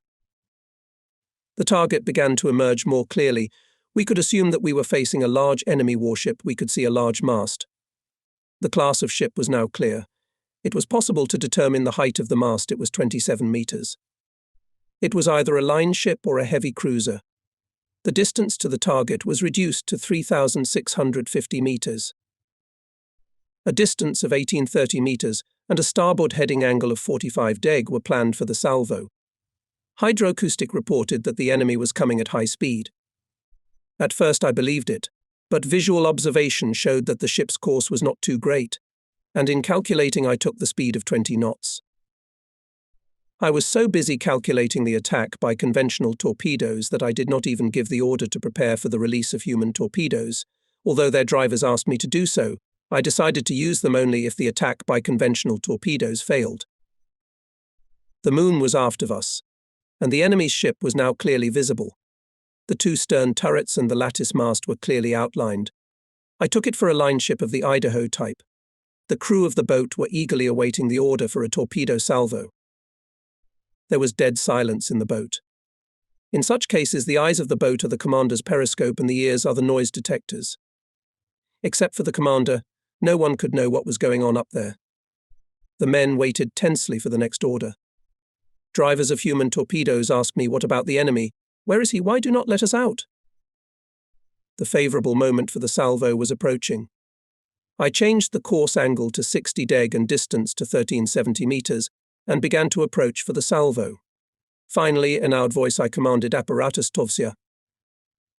Speaker 1: The target began to emerge more clearly. We could assume that we were facing a large enemy warship. We could see a large mast. The class of ship was now clear. It was possible to determine the height of the mast. It was 27 meters. It was either a line ship or a heavy cruiser. The distance to the target was reduced to 3,650 meters. A distance of 1830 meters and a starboard heading angle of 45 deg were planned for the salvo. Hydroacoustic reported that the enemy was coming at high speed. At first I believed it, but visual observation showed that the ship's course was not too great, and in calculating I took the speed of 20 knots. I was so busy calculating the attack by conventional torpedoes that I did not even give the order to prepare for the release of human torpedoes. Although their drivers asked me to do so, I decided to use them only if the attack by conventional torpedoes failed. The moon was aft of us, and the enemy's ship was now clearly visible. The 2 stern turrets and the lattice mast were clearly outlined. I took it for a line ship of the Idaho type. The crew of the boat were eagerly awaiting the order for a torpedo salvo. There was dead silence in the boat. In such cases, the eyes of the boat are the commander's periscope and the ears are the noise detectors. Except for the commander, no one could know what was going on up there. The men waited tensely for the next order. Drivers of human torpedoes asked me, "What about the enemy? Where is he? Why do not let us out?" The favourable moment for the salvo was approaching. I changed the course angle to 60 deg and distance to 1370 meters and began to approach for the salvo. Finally, in a loud voice, I commanded apparatus tovsia.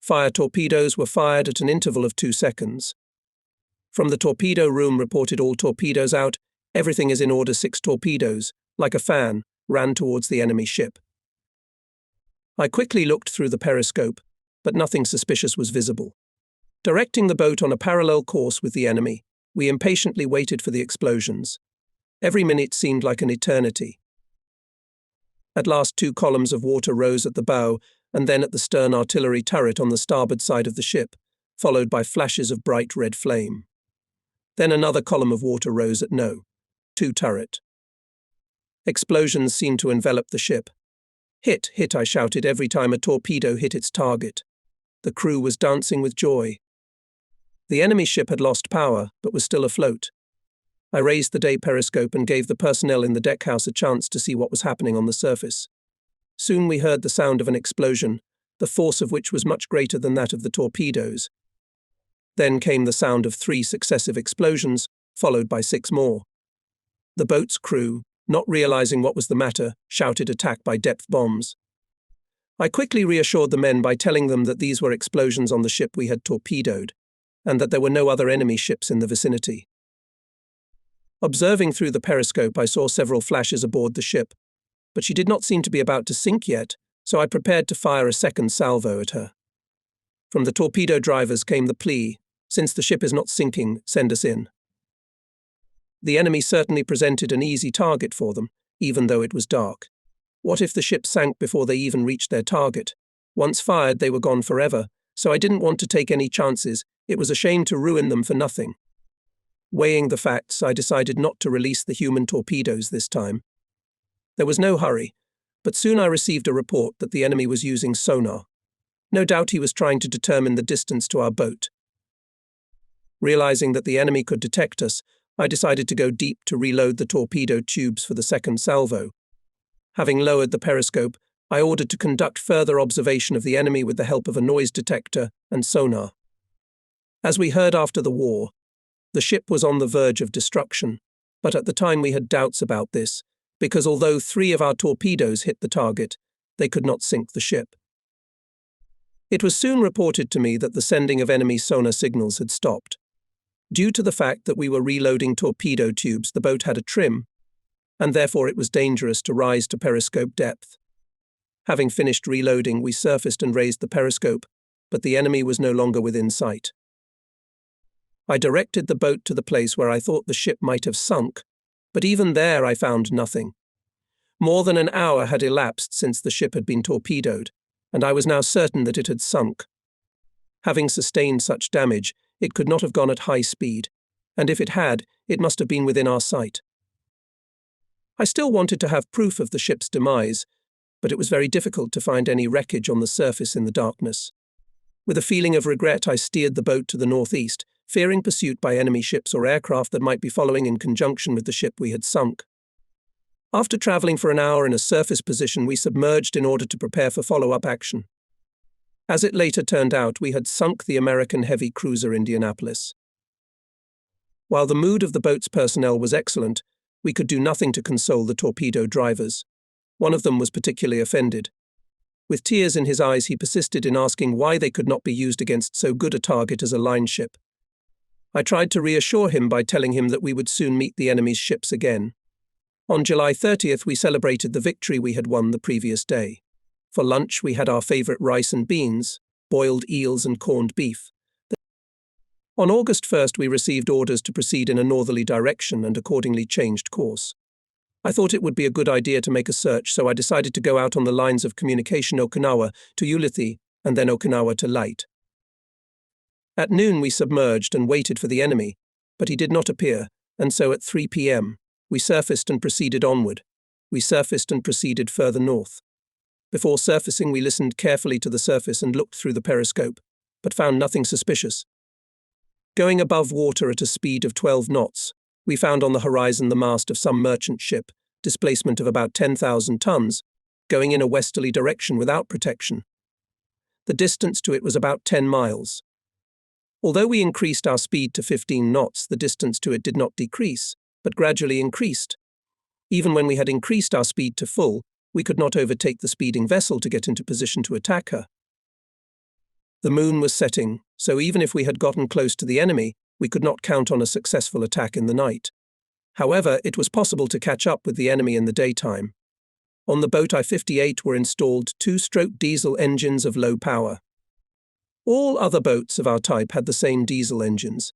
Speaker 1: Fire torpedoes were fired at an interval of 2 seconds. From the torpedo room reported all torpedoes out, everything is in order. 6 torpedoes, like a fan, ran towards the enemy ship. I quickly looked through the periscope, but nothing suspicious was visible. Directing the boat on a parallel course with the enemy, we impatiently waited for the explosions. Every minute seemed like an eternity. At last 2 columns of water rose at the bow and then at the stern artillery turret on the starboard side of the ship, followed by flashes of bright red flame. Then another column of water rose at no. 2 turret. Explosions seemed to envelop the ship. "Hit, hit," I shouted every time a torpedo hit its target. The crew was dancing with joy. The enemy ship had lost power, but was still afloat. I raised the day periscope and gave the personnel in the deckhouse a chance to see what was happening on the surface. Soon we heard the sound of an explosion, the force of which was much greater than that of the torpedoes. Then came the sound of 3 successive explosions, followed by 6 more. The boat's crew, not realizing what was the matter, shouted attack by depth bombs. I quickly reassured the men by telling them that these were explosions on the ship we had torpedoed, and that there were no other enemy ships in the vicinity. Observing through the periscope, I saw several flashes aboard the ship, but she did not seem to be about to sink yet, so I prepared to fire a second salvo at her. From the torpedo drivers came the plea, "Since the ship is not sinking, send us in." The enemy certainly presented an easy target for them, even though it was dark. What if the ship sank before they even reached their target? Once fired, they were gone forever, so I didn't want to take any chances. It was a shame to ruin them for nothing. Weighing the facts, I decided not to release the human torpedoes this time. There was no hurry, but soon I received a report that the enemy was using sonar. No doubt he was trying to determine the distance to our boat. Realizing that the enemy could detect us, I decided to go deep to reload the torpedo tubes for the second salvo. Having lowered the periscope, I ordered to conduct further observation of the enemy with the help of a noise detector and sonar. As we heard after the war, the ship was on the verge of destruction, but at the time we had doubts about this, because although 3 of our torpedoes hit the target, they could not sink the ship. It was soon reported to me that the sending of enemy sonar signals had stopped. Due to the fact that we were reloading torpedo tubes, the boat had a trim, and therefore it was dangerous to rise to periscope depth. Having finished reloading, we surfaced and raised the periscope, but the enemy was no longer within sight. I directed the boat to the place where I thought the ship might have sunk, but even there I found nothing. More than an hour had elapsed since the ship had been torpedoed, and I was now certain that it had sunk. Having sustained such damage, it could not have gone at high speed, and if it had, it must have been within our sight. I still wanted to have proof of the ship's demise, but it was very difficult to find any wreckage on the surface in the darkness. With a feeling of regret, I steered the boat to the northeast, fearing pursuit by enemy ships or aircraft that might be following in conjunction with the ship we had sunk. After traveling for an hour in a surface position, we submerged in order to prepare for follow-up action. As it later turned out, we had sunk the American heavy cruiser Indianapolis. While the mood of the boat's personnel was excellent, we could do nothing to console the torpedo drivers. One of them was particularly offended. With tears in his eyes, he persisted in asking why they could not be used against so good a target as a line ship. I tried to reassure him by telling him that we would soon meet the enemy's ships again. On July 30th, we celebrated the victory we had won the previous day. For lunch, we had our favorite rice and beans, boiled eels and corned beef. On August 1st, we received orders to proceed in a northerly direction and accordingly changed course. I thought it would be a good idea to make a search, so I decided to go out on the lines of communication Okinawa to Ulithi and then Okinawa to Leyte. At noon we submerged and waited for the enemy, but he did not appear, and so at 3 p.m., we surfaced and proceeded onward. We surfaced and proceeded further north. Before surfacing, we listened carefully to the surface and looked through the periscope, but found nothing suspicious. Going above water at a speed of 12 knots, we found on the horizon the mast of some merchant ship, displacement of about 10,000 tons, going in a westerly direction without protection. The distance to it was about 10 miles. Although we increased our speed to 15 knots, the distance to it did not decrease, but gradually increased. Even when we had increased our speed to full, we could not overtake the speeding vessel to get into position to attack her. The moon was setting, so even if we had gotten close to the enemy, we could not count on a successful attack in the night. However, it was possible to catch up with the enemy in the daytime. On the boat I-58 were installed 2-stroke diesel engines of low power. All other boats of our type had the same diesel engines.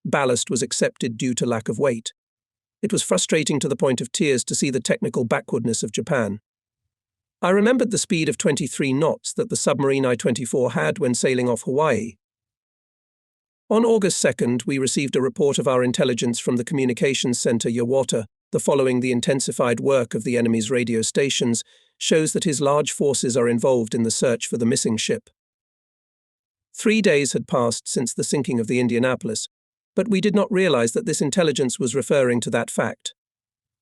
Speaker 1: Ballast was accepted due to lack of weight. It was frustrating to the point of tears to see the technical backwardness of Japan. I remembered the speed of 23 knots that the submarine I-24 had when sailing off Hawaii. On August 2nd, we received a report of our intelligence from the communications center Yawata. The following the intensified work of the enemy's radio stations shows that his large forces are involved in the search for the missing ship. 3 days had passed since the sinking of the Indianapolis, but we did not realize that this intelligence was referring to that fact.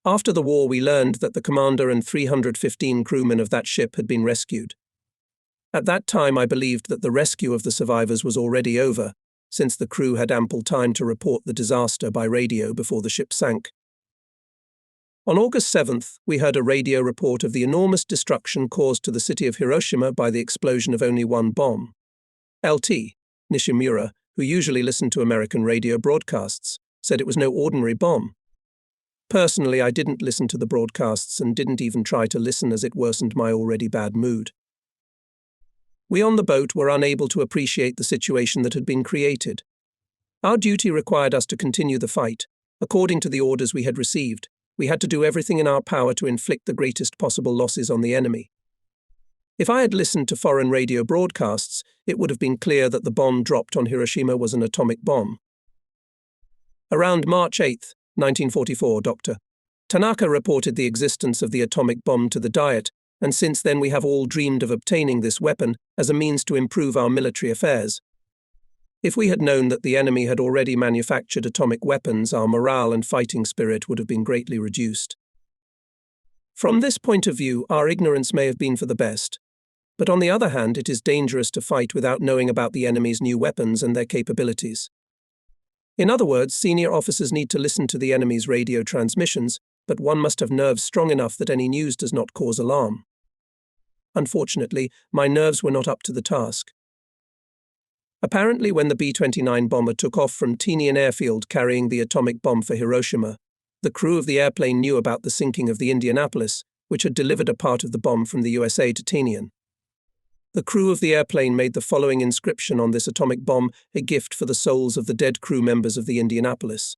Speaker 1: After the war, we learned that the commander and 315 crewmen of that ship had been rescued. At that time, I believed that the rescue of the survivors was already over, since the crew had ample time to report the disaster by radio before the ship sank. On August 7th, we heard a radio report of the enormous destruction caused to the city of Hiroshima by the explosion of only one bomb. LT, Nishimura, who usually listened to American radio broadcasts, said it was no ordinary bomb. Personally, I didn't listen to the broadcasts and didn't even try to listen as it worsened my already bad mood. We on the boat were unable to appreciate the situation that had been created. Our duty required us to continue the fight. According to the orders we had received, we had to do everything in our power to inflict the greatest possible losses on the enemy. If I had listened to foreign radio broadcasts, it would have been clear that the bomb dropped on Hiroshima was an atomic bomb. Around March 8, 1944, Dr. Tanaka reported the existence of the atomic bomb to the Diet, and since then we have all dreamed of obtaining this weapon as a means to improve our military affairs. If we had known that the enemy had already manufactured atomic weapons, our morale and fighting spirit would have been greatly reduced. From this point of view, our ignorance may have been for the best. But on the other hand, it is dangerous to fight without knowing about the enemy's new weapons and their capabilities. In other words, senior officers need to listen to the enemy's radio transmissions, but one must have nerves strong enough that any news does not cause alarm. Unfortunately, my nerves were not up to the task. Apparently, when the B-29 bomber took off from Tinian Airfield carrying the atomic bomb for Hiroshima, the crew of the airplane knew about the sinking of the Indianapolis, which had delivered a part of the bomb from the USA to Tinian. The crew of the airplane made the following inscription on this atomic bomb, a gift for the souls of the dead crew members of the Indianapolis.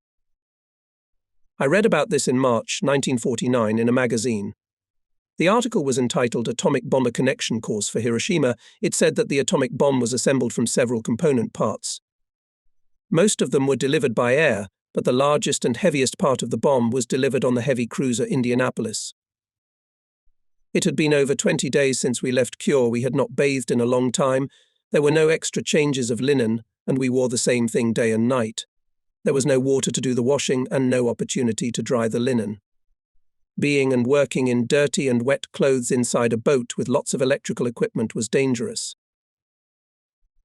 Speaker 1: I read about this in March 1949 in a magazine. The article was entitled Atomic Bomber Connection Course for Hiroshima. It said that the atomic bomb was assembled from several component parts. Most of them were delivered by air, but the largest and heaviest part of the bomb was delivered on the heavy cruiser Indianapolis. It had been over 20 days since we left Kure. We had not bathed in a long time. There were no extra changes of linen, and we wore the same thing day and night. There was no water to do the washing and no opportunity to dry the linen. Being and working in dirty and wet clothes inside a boat with lots of electrical equipment was dangerous.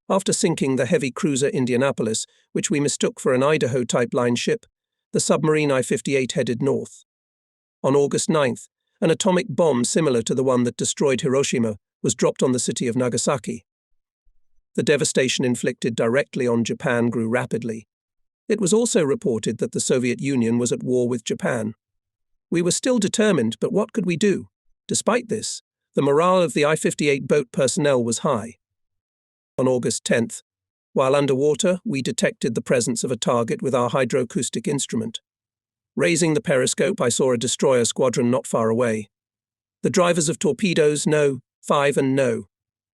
Speaker 1: After sinking the heavy cruiser Indianapolis, which we mistook for an Idaho-type line ship, the submarine I-58 headed north. On August 9th, an atomic bomb similar to the one that destroyed Hiroshima was dropped on the city of Nagasaki. The devastation inflicted directly on Japan grew rapidly. It was also reported that the Soviet Union was at war with Japan. We were still determined, but what could we do? Despite this, the morale of the I-58 boat personnel was high. On August 10th, while underwater, we detected the presence of a target with our hydroacoustic instrument. Raising the periscope, I saw a destroyer squadron not far away. The drivers of torpedoes, No. 5 and No.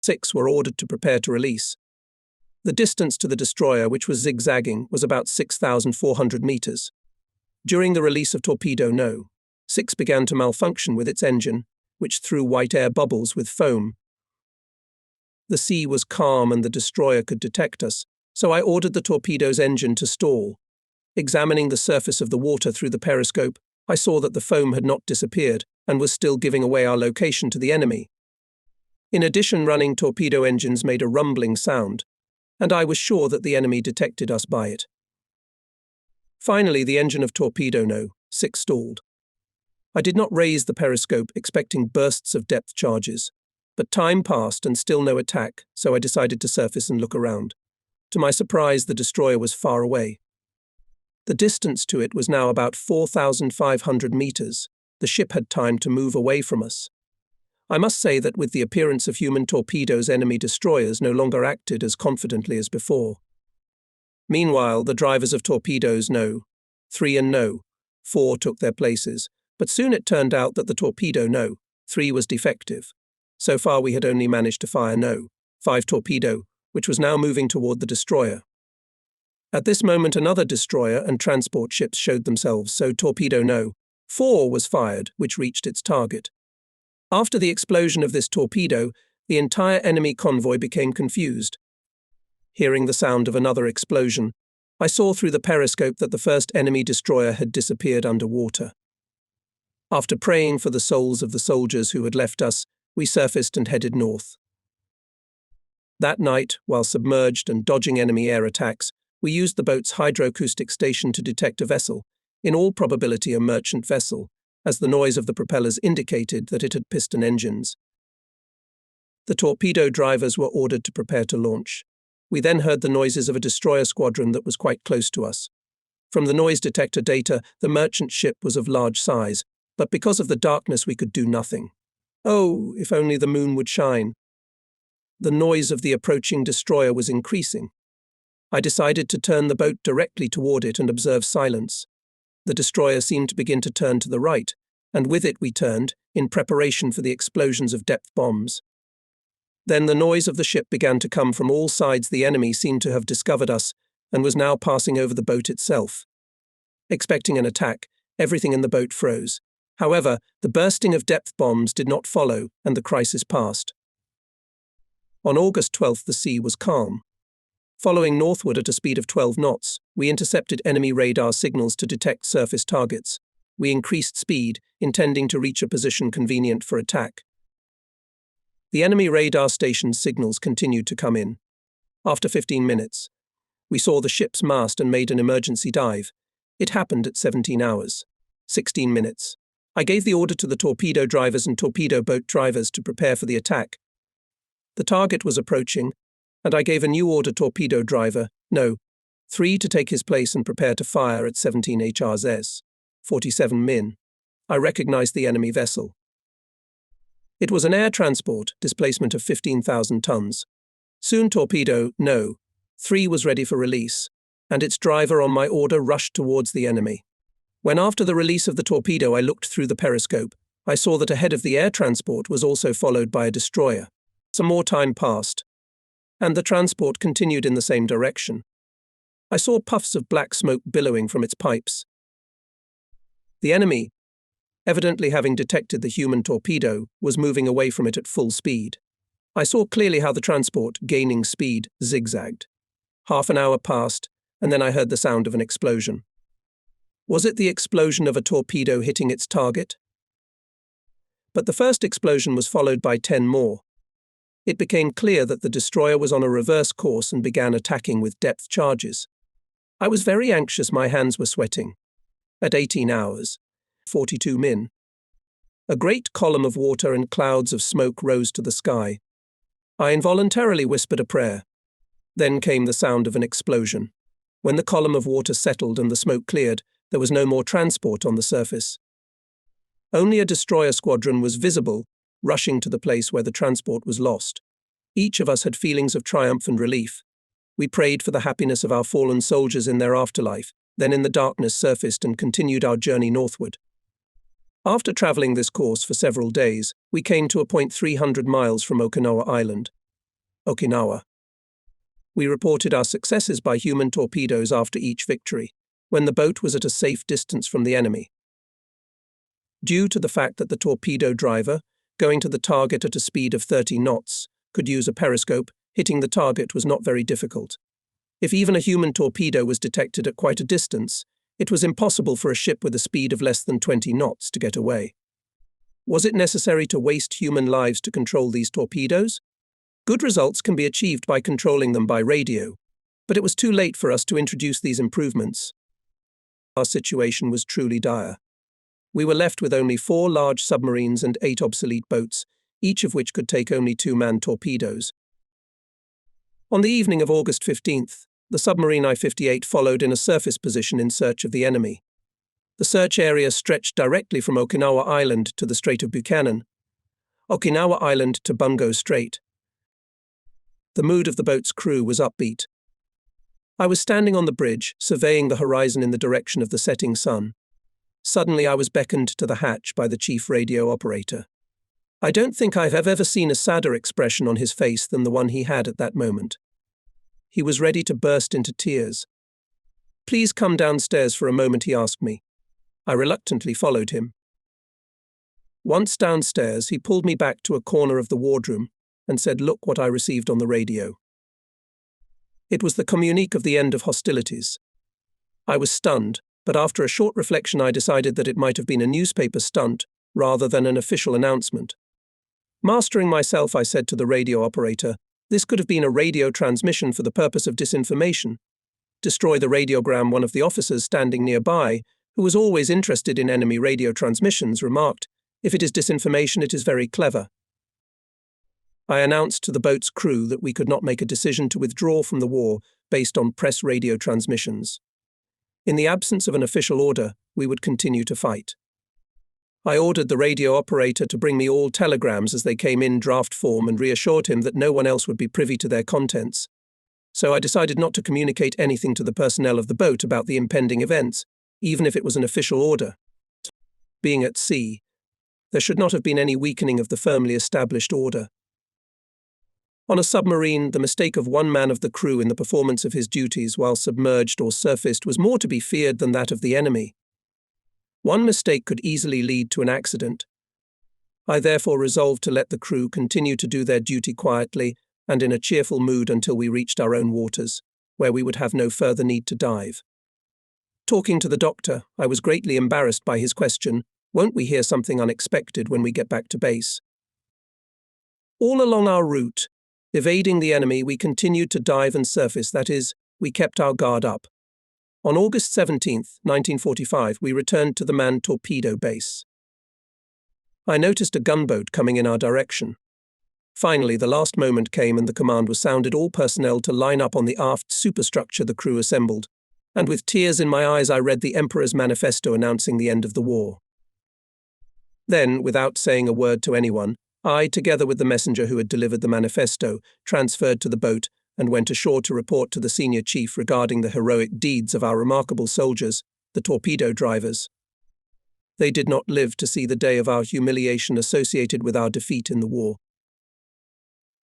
Speaker 1: 6 were ordered to prepare to release. The distance to the destroyer, which was zigzagging, was about 6,400 meters. During the release of Torpedo No. 6 began to malfunction with its engine, which threw white air bubbles with foam. The sea was calm and the destroyer could detect us, so I ordered the torpedo's engine to stall. Examining the surface of the water through the periscope, I saw that the foam had not disappeared and was still giving away our location to the enemy. In addition, running torpedo engines made a rumbling sound, and I was sure that the enemy detected us by it. Finally, the engine of Torpedo No. 6 stalled. I did not raise the periscope, expecting bursts of depth charges, but time passed and still no attack, so I decided to surface and look around. To my surprise, the destroyer was far away. The distance to it was now about 4,500 meters. The ship had time to move away from us. I must say that with the appearance of human torpedoes, enemy destroyers no longer acted as confidently as before. Meanwhile, the drivers of Torpedoes No. 3 and No. 4 took their places, but soon it turned out that the Torpedo No. 3 was defective. So far we had only managed to fire No. 5 torpedo, which was now moving toward the destroyer. At this moment another destroyer and transport ships showed themselves, so Torpedo No. 4 was fired, which reached its target. After the explosion of this torpedo, the entire enemy convoy became confused. Hearing the sound of another explosion, I saw through the periscope that the first enemy destroyer had disappeared underwater. After praying for the souls of the soldiers who had left us, we surfaced and headed north. That night, while submerged and dodging enemy air attacks, we used the boat's hydroacoustic station to detect a vessel, in all probability a merchant vessel, as the noise of the propellers indicated that it had piston engines. The torpedo drivers were ordered to prepare to launch. We then heard the noises of a destroyer squadron that was quite close to us. From the noise detector data, the merchant ship was of large size, but because of the darkness we could do nothing. Oh, if only the moon would shine. The noise of the approaching destroyer was increasing. I decided to turn the boat directly toward it and observe silence. The destroyer seemed to begin to turn to the right, and with it we turned, in preparation for the explosions of depth bombs. Then the noise of the ship began to come from all sides. The enemy seemed to have discovered us and was now passing over the boat itself. Expecting an attack, everything in the boat froze. However, the bursting of depth bombs did not follow, and the crisis passed. On August 12th, the sea was calm. Following northward at a speed of 12 knots, we intercepted enemy radar signals to detect surface targets. We increased speed, intending to reach a position convenient for attack. The enemy radar station's signals continued to come in. After 15 minutes, we saw the ship's mast and made an emergency dive. It happened at 17 hours, 16 minutes. I gave the order to the torpedo drivers and torpedo boat drivers to prepare for the attack. The target was approaching, and I gave a new order torpedo driver, No. 3, to take his place and prepare to fire at 17 HRS, 47 min. I recognized the enemy vessel. It was an air transport, displacement of 15,000 tons. Soon Torpedo No. 3 was ready for release, and its driver on my order rushed towards the enemy. When after the release of the torpedo I looked through the periscope, I saw that ahead of the air transport was also followed by a destroyer. Some more time passed, and the transport continued in the same direction. I saw puffs of black smoke billowing from its pipes. The enemy, evidently having detected the human torpedo, was moving away from it at full speed. I saw clearly how the transport, gaining speed, zigzagged. Half an hour passed, and then I heard the sound of an explosion. Was it the explosion of a torpedo hitting its target? But the first explosion was followed by 10 more. It became clear that the destroyer was on a reverse course and began attacking with depth charges. I was very anxious, my hands were sweating. At 18 hours, 42 min, a great column of water and clouds of smoke rose to the sky. I involuntarily whispered a prayer. Then came the sound of an explosion. When the column of water settled and the smoke cleared, there was no more transport on the surface. Only a destroyer squadron was visible, rushing to the place where the transport was lost. Each of us had feelings of triumph and relief. We prayed for the happiness of our fallen soldiers in their afterlife, then in the darkness surfaced and continued our journey northward. After traveling this course for several days, we came to a point 300 miles from Okinawa Island. Okinawa. We reported our successes by human torpedoes after each victory, when the boat was at a safe distance from the enemy. Due to the fact that the torpedo driver, going to the target at a speed of 30 knots, could use a periscope, hitting the target was not very difficult. If even a human torpedo was detected at quite a distance, it was impossible for a ship with a speed of less than 20 knots to get away. Was it necessary to waste human lives to control these torpedoes? Good results can be achieved by controlling them by radio, but it was too late for us to introduce these improvements. Our situation was truly dire. We were left with only 4 large submarines and 8 obsolete boats, each of which could take only 2-man torpedoes. On the evening of August 15th, the submarine I-58 followed in a surface position in search of the enemy. The search area stretched directly from Okinawa Island to the Strait of Buchanan, Okinawa Island to Bungo Strait. The mood of the boat's crew was upbeat. I was standing on the bridge, surveying the horizon in the direction of the setting sun. Suddenly I was beckoned to the hatch by the chief radio operator. I don't think I've ever seen a sadder expression on his face than the one he had at that moment. He was ready to burst into tears. "Please come downstairs for a moment," he asked me. I reluctantly followed him. Once downstairs, he pulled me back to a corner of the wardroom and said, "Look what I received on the radio." It was the communique of the end of hostilities. I was stunned, but after a short reflection I decided that it might have been a newspaper stunt rather than an official announcement. Mastering myself, I said to the radio operator, "This could have been a radio transmission for the purpose of disinformation. Destroy the radiogram." One of the officers standing nearby, who was always interested in enemy radio transmissions, remarked, "If it is disinformation, it is very clever." I announced to the boat's crew that we could not make a decision to withdraw from the war based on press radio transmissions. In the absence of an official order, we would continue to fight. I ordered the radio operator to bring me all telegrams as they came in draft form and reassured him that no one else would be privy to their contents. So I decided not to communicate anything to the personnel of the boat about the impending events, even if it was an official order. Being at sea, there should not have been any weakening of the firmly established order. On a submarine, the mistake of one man of the crew in the performance of his duties while submerged or surfaced was more to be feared than that of the enemy. One mistake could easily lead to an accident. I therefore resolved to let the crew continue to do their duty quietly and in a cheerful mood until we reached our own waters, where we would have no further need to dive. Talking to the doctor, I was greatly embarrassed by his question, "Won't we hear something unexpected when we get back to base?" All along our route, evading the enemy, we continued to dive and surface, that is, we kept our guard up. On August 17th, 1945, we returned to the manned torpedo base. I noticed a gunboat coming in our direction. Finally, the last moment came and the command was sounded, all personnel to line up on the aft superstructure the crew assembled, and with tears in my eyes I read the Emperor's manifesto announcing the end of the war. Then, without saying a word to anyone, I, together with the messenger who had delivered the manifesto, transferred to the boat and went ashore to report to the senior chief regarding the heroic deeds of our remarkable soldiers, the torpedo drivers. They did not live to see the day of our humiliation associated with our defeat in the war.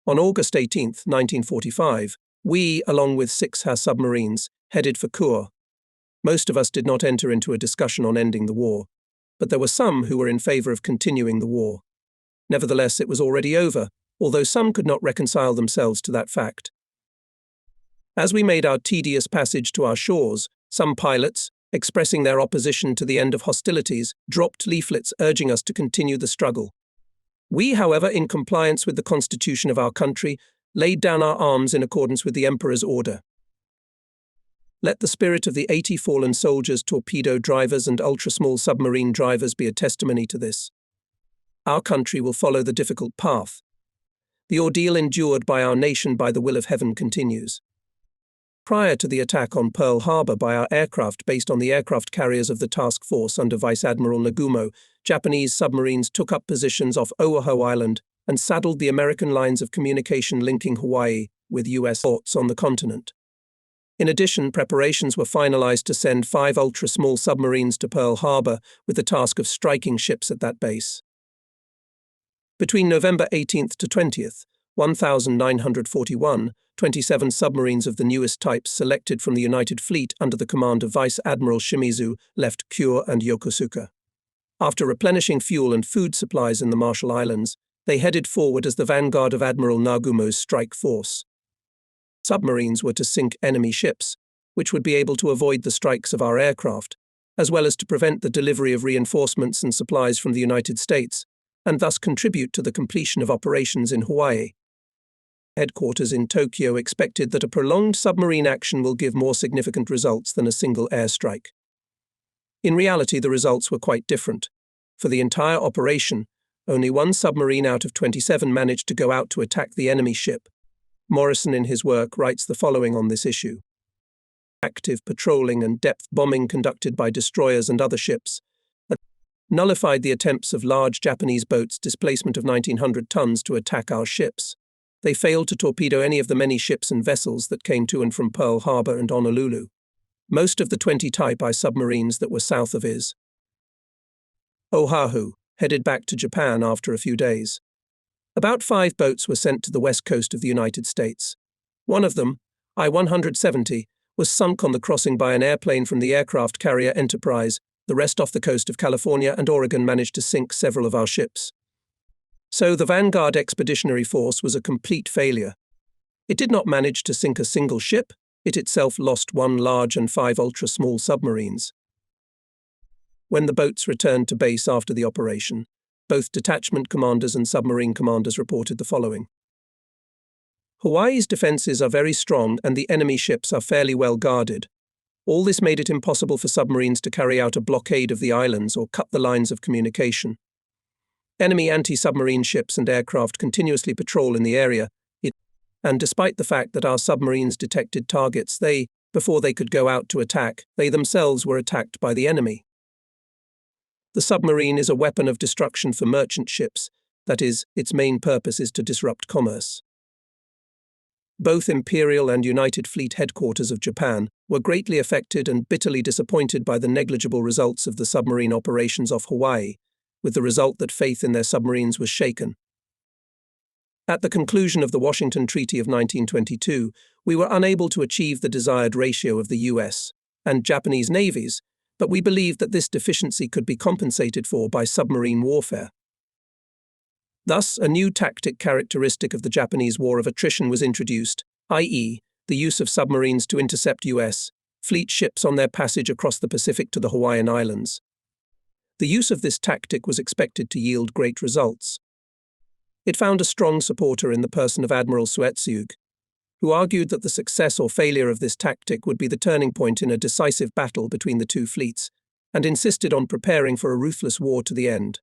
Speaker 1: On August 18th, 1945, we, along with 6 submarines, headed for Kure. Most of us did not enter into a discussion on ending the war, but there were some who were in favor of continuing the war. Nevertheless, it was already over, although some could not reconcile themselves to that fact. As we made our tedious passage to our shores, some pilots, expressing their opposition to the end of hostilities, dropped leaflets urging us to continue the struggle. We, however, in compliance with the constitution of our country, laid down our arms in accordance with the Emperor's order. Let the spirit of the 80 fallen soldiers, torpedo drivers and ultra-small submarine drivers be a testimony to this. Our country will follow the difficult path. The ordeal endured by our nation by the will of heaven continues. Prior to the attack on Pearl Harbor by our aircraft based on the aircraft carriers of the task force under Vice Admiral Nagumo, Japanese submarines took up positions off Oahu Island and saddled the American lines of communication linking Hawaii with U.S. ports on the continent. In addition, preparations were finalized to send 5 ultra-small submarines to Pearl Harbor with the task of striking ships at that base. Between November 18th to 20th, 1941, 27 submarines of the newest types selected from the United Fleet under the command of Vice Admiral Shimizu left Kure and Yokosuka. After replenishing fuel and food supplies in the Marshall Islands, they headed forward as the vanguard of Admiral Nagumo's strike force. Submarines were to sink enemy ships, which would be able to avoid the strikes of our aircraft, as well as to prevent the delivery of reinforcements and supplies from the United States, and thus contribute to the completion of operations in Hawaii. Headquarters in Tokyo expected that a prolonged submarine action will give more significant results than a single airstrike. In reality, the results were quite different. For the entire operation, only one submarine out of 27 managed to go out to attack the enemy ship. Morrison in his work writes the following on this issue. Active patrolling and depth bombing conducted by destroyers and other ships nullified the attempts of large Japanese boats' displacement of 1,900 tons to attack our ships. They failed to torpedo any of the many ships and vessels that came to and from Pearl Harbor and Honolulu. Most of the 20 Type I submarines that were south of is Oahu headed back to Japan after a few days. About 5 boats were sent to the west coast of the United States. One of them, I-170, was sunk on the crossing by an airplane from the aircraft carrier Enterprise. The rest off the coast of California and Oregon managed to sink several of our ships. So the Vanguard Expeditionary Force was a complete failure. It did not manage to sink a single ship. It itself lost 1 large and 5 ultra-small submarines. When the boats returned to base after the operation, both detachment commanders and submarine commanders reported the following. Hawaii's defenses are very strong and the enemy ships are fairly well guarded. All this made it impossible for submarines to carry out a blockade of the islands or cut the lines of communication. Enemy anti-submarine ships and aircraft continuously patrol in the area, and despite the fact that our submarines detected targets, before they could go out to attack, they themselves were attacked by the enemy. The submarine is a weapon of destruction for merchant ships, that is, its main purpose is to disrupt commerce. Both Imperial and United Fleet headquarters of Japan were greatly affected and bitterly disappointed by the negligible results of the submarine operations off Hawaii, with the result that faith in their submarines was shaken. At the conclusion of the Washington Treaty of 1922, we were unable to achieve the desired ratio of the US and Japanese navies, but we believed that this deficiency could be compensated for by submarine warfare. Thus, a new tactic characteristic of the Japanese war of attrition was introduced, i.e., the use of submarines to intercept US fleet ships on their passage across the Pacific to the Hawaiian Islands. The use of this tactic was expected to yield great results. It found a strong supporter in the person of Admiral Suetsuge, who argued that the success or failure of this tactic would be the turning point in a decisive battle between the two fleets, and insisted on preparing for a ruthless war to the end.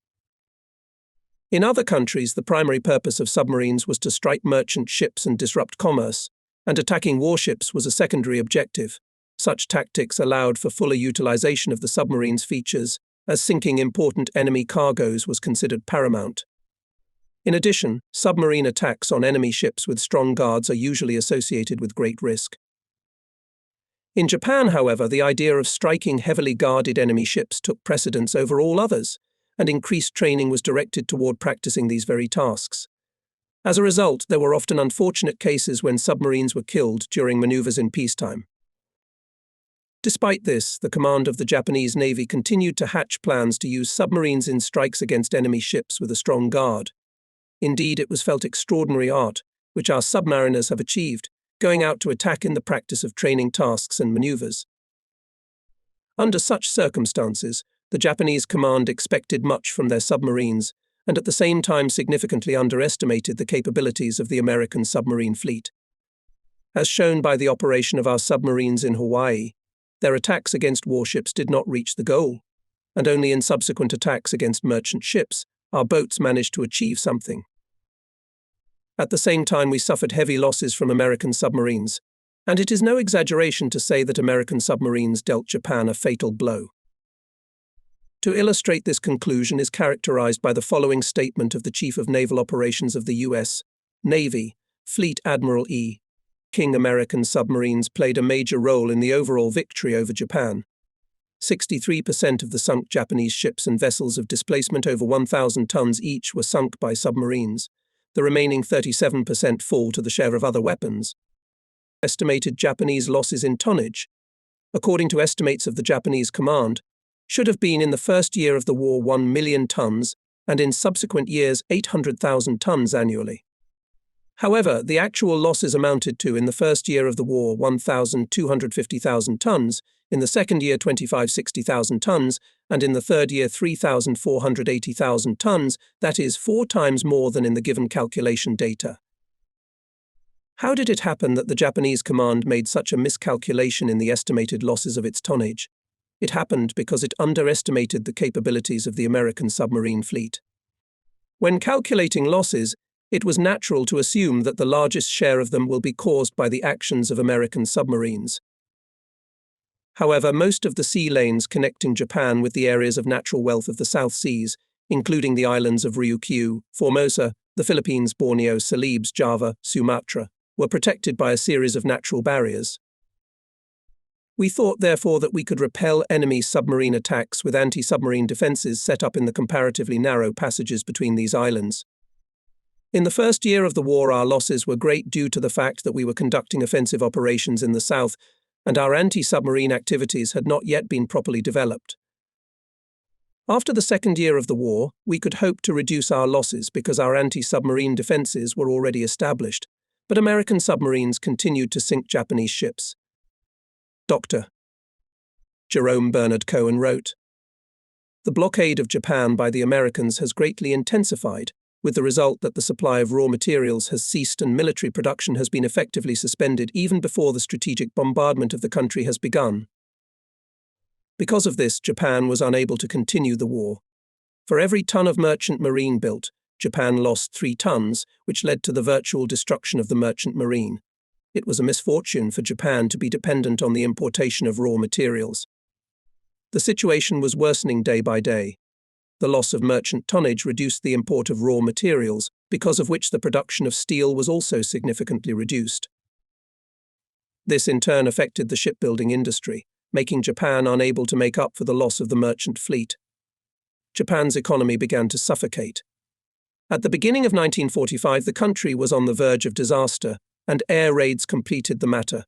Speaker 1: In other countries, the primary purpose of submarines was to strike merchant ships and disrupt commerce, and attacking warships was a secondary objective. Such tactics allowed for fuller utilization of the submarine's features, as sinking important enemy cargoes was considered paramount. In addition, submarine attacks on enemy ships with strong guards are usually associated with great risk. In Japan, however, the idea of striking heavily guarded enemy ships took precedence over all others, and increased training was directed toward practicing these very tasks. As a result, there were often unfortunate cases when submarines were killed during maneuvers in peacetime. Despite this, the command of the Japanese Navy continued to hatch plans to use submarines in strikes against enemy ships with a strong guard. Indeed, it was felt extraordinary art, which our submariners have achieved, going out to attack in the practice of training tasks and maneuvers. Under such circumstances, the Japanese command expected much from their submarines, and at the same time significantly underestimated the capabilities of the American submarine fleet. As shown by the operation of our submarines in Hawaii, their attacks against warships did not reach the goal, and only in subsequent attacks against merchant ships, our boats managed to achieve something. At the same time, we suffered heavy losses from American submarines, and it is no exaggeration to say that American submarines dealt Japan a fatal blow. To illustrate this conclusion is characterized by the following statement of the Chief of Naval Operations of the U.S. Navy, Fleet Admiral E. King. American submarines played a major role in the overall victory over Japan. 63% of the sunk Japanese ships and vessels of displacement over 1,000 tons each were sunk by submarines. The remaining 37% fall to the share of other weapons. Estimated Japanese losses in tonnage, according to estimates of the Japanese command, should have been in the first year of the war 1 million tons and in subsequent years 800,000 tons annually. However, the actual losses amounted to, in the first year of the war, 1,250,000 tons, in the second year 2,560,000 tons, and in the third year 3,480,000 tons, that is 4 times more than in the given calculation data. How did it happen that the Japanese command made such a miscalculation in the estimated losses of its tonnage? It happened because it underestimated the capabilities of the American submarine fleet. When calculating losses, it was natural to assume that the largest share of them will be caused by the actions of American submarines. However, most of the sea lanes connecting Japan with the areas of natural wealth of the South Seas, including the islands of Ryukyu, Formosa, the Philippines, Borneo, Celebes, Java, Sumatra, were protected by a series of natural barriers. We thought, therefore, that we could repel enemy submarine attacks with anti-submarine defenses set up in the comparatively narrow passages between these islands. In the first year of the war, our losses were great due to the fact that we were conducting offensive operations in the south, and our anti-submarine activities had not yet been properly developed. After the second year of the war, we could hope to reduce our losses because our anti-submarine defenses were already established, but American submarines continued to sink Japanese ships. Dr. Jerome Bernard Cohen wrote, "The blockade of Japan by the Americans has greatly intensified, with the result that the supply of raw materials has ceased and military production has been effectively suspended even before the strategic bombardment of the country has begun. Because of this, Japan was unable to continue the war. For every ton of merchant marine built, Japan lost 3 tons, which led to the virtual destruction of the merchant marine. It was a misfortune for Japan to be dependent on the importation of raw materials. The situation was worsening day by day. The loss of merchant tonnage reduced the import of raw materials, because of which the production of steel was also significantly reduced. This in turn affected the shipbuilding industry, making Japan unable to make up for the loss of the merchant fleet. Japan's economy began to suffocate. At the beginning of 1945, the country was on the verge of disaster, and air raids completed the matter.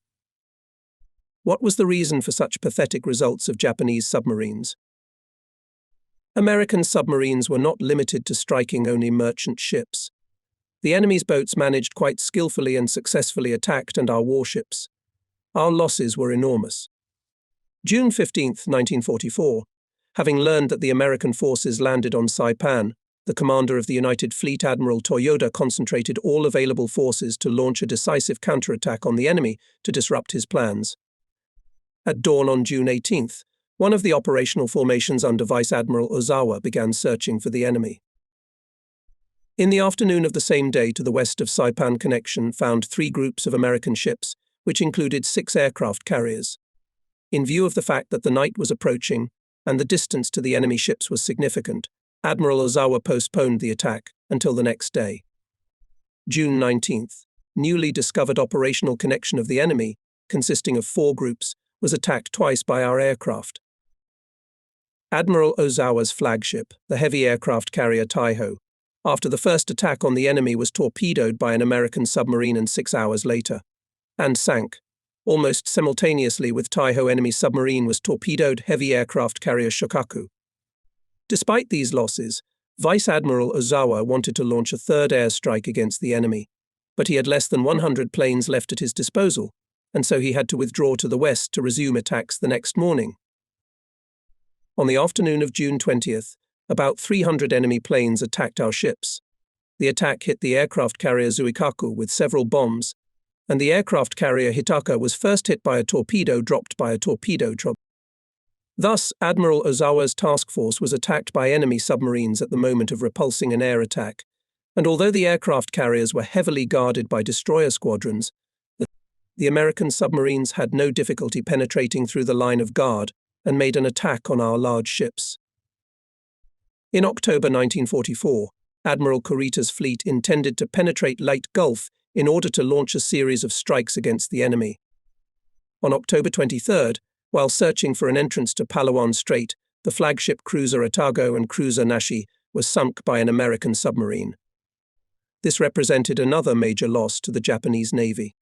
Speaker 1: What was the reason for such pathetic results of Japanese submarines? American submarines were not limited to striking only merchant ships. The enemy's boats managed quite skillfully and successfully attacked and our warships. Our losses were enormous. June 15, 1944, having learned that the American forces landed on Saipan, the commander of the United Fleet, Admiral Toyoda, concentrated all available forces to launch a decisive counterattack on the enemy to disrupt his plans. At dawn on June 18th, one of the operational formations under Vice Admiral Ozawa began searching for the enemy. In the afternoon of the same day, to the west of Saipan Connection, found 3 groups of American ships, which included 6 aircraft carriers. In view of the fact that the night was approaching and the distance to the enemy ships was significant, Admiral Ozawa postponed the attack until the next day. June 19th, newly discovered operational connection of the enemy, consisting of 4 groups, was attacked twice by our aircraft. Admiral Ozawa's flagship, the heavy aircraft carrier Taiho, after the first attack on the enemy, was torpedoed by an American submarine and 6 hours later, and sank. Almost simultaneously with Taiho, enemy submarine was torpedoed heavy aircraft carrier Shokaku. Despite these losses, Vice Admiral Ozawa wanted to launch a 3rd airstrike against the enemy, but he had less than 100 planes left at his disposal, and so he had to withdraw to the west to resume attacks the next morning. On the afternoon of June 20th, about 300 enemy planes attacked our ships. The attack hit the aircraft carrier Zuikaku with several bombs, and the aircraft carrier Hitaka was first hit by a torpedo dropped by a torpedo troop. Thus, Admiral Ozawa's task force was attacked by enemy submarines at the moment of repulsing an air attack, and although the aircraft carriers were heavily guarded by destroyer squadrons, the American submarines had no difficulty penetrating through the line of guard and made an attack on our large ships. In October 1944, Admiral Kurita's fleet intended to penetrate Leyte Gulf in order to launch a series of strikes against the enemy. On October 23rd, while searching for an entrance to Palawan Strait, the flagship cruiser Otago and cruiser Nashi was sunk by an American submarine. This represented another major loss to the Japanese Navy.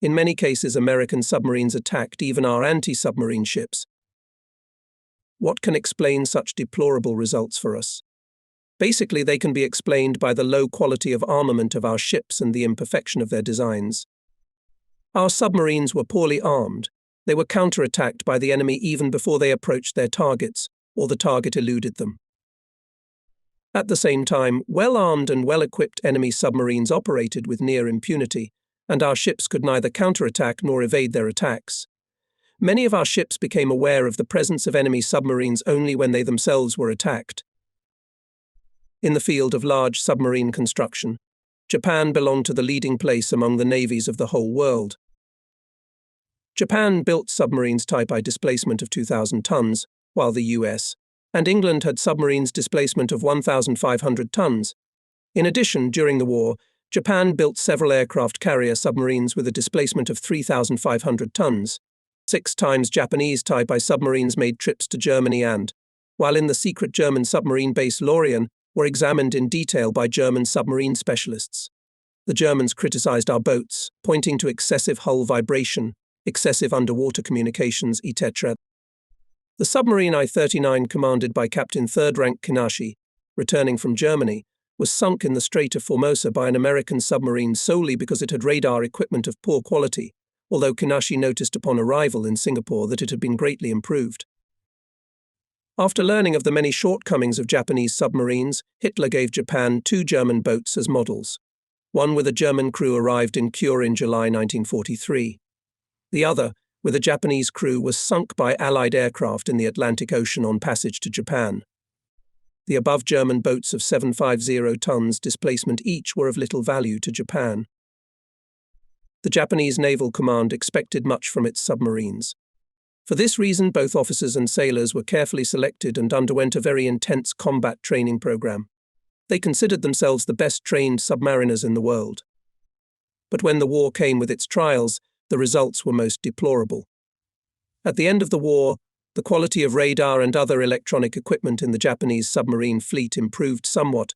Speaker 1: In many cases, American submarines attacked even our anti-submarine ships. What can explain such deplorable results for us? Basically, they can be explained by the low quality of armament of our ships and the imperfection of their designs. Our submarines were poorly armed. They were counterattacked by the enemy even before they approached their targets, or the target eluded them. At the same time, well-armed and well-equipped enemy submarines operated with near impunity, and our ships could neither counterattack nor evade their attacks. Many of our ships became aware of the presence of enemy submarines only when they themselves were attacked. In the field of large submarine construction, Japan belonged to the leading place among the navies of the whole world. Japan built submarines type I displacement of 2,000 tons, while the US and England had submarines displacement of 1,500 tons. In addition, during the war, Japan built several aircraft carrier submarines with a displacement of 3,500 tons. 6 times Japanese type I submarines made trips to Germany and, while in the secret German submarine base Lorient, were examined in detail by German submarine specialists. The Germans criticized our boats, pointing to excessive hull vibration, excessive underwater communications, etc. The submarine I-39, commanded by Captain 3rd Rank Kinashi, returning from Germany, was sunk in the Strait of Formosa by an American submarine solely because it had radar equipment of poor quality, although Kinashi noticed upon arrival in Singapore that it had been greatly improved. After learning of the many shortcomings of Japanese submarines, Hitler gave Japan 2 German boats as models. One with a German crew arrived in Kure in July 1943. The other, with a Japanese crew, was sunk by Allied aircraft in the Atlantic Ocean on passage to Japan. The above German boats of 750 tons displacement each were of little value to Japan. The Japanese Naval Command expected much from its submarines. For this reason, both officers and sailors were carefully selected and underwent a very intense combat training program. They considered themselves the best trained submariners in the world. But when the war came with its trials, the results were most deplorable. At the end of the war, the quality of radar and other electronic equipment in the Japanese submarine fleet improved somewhat,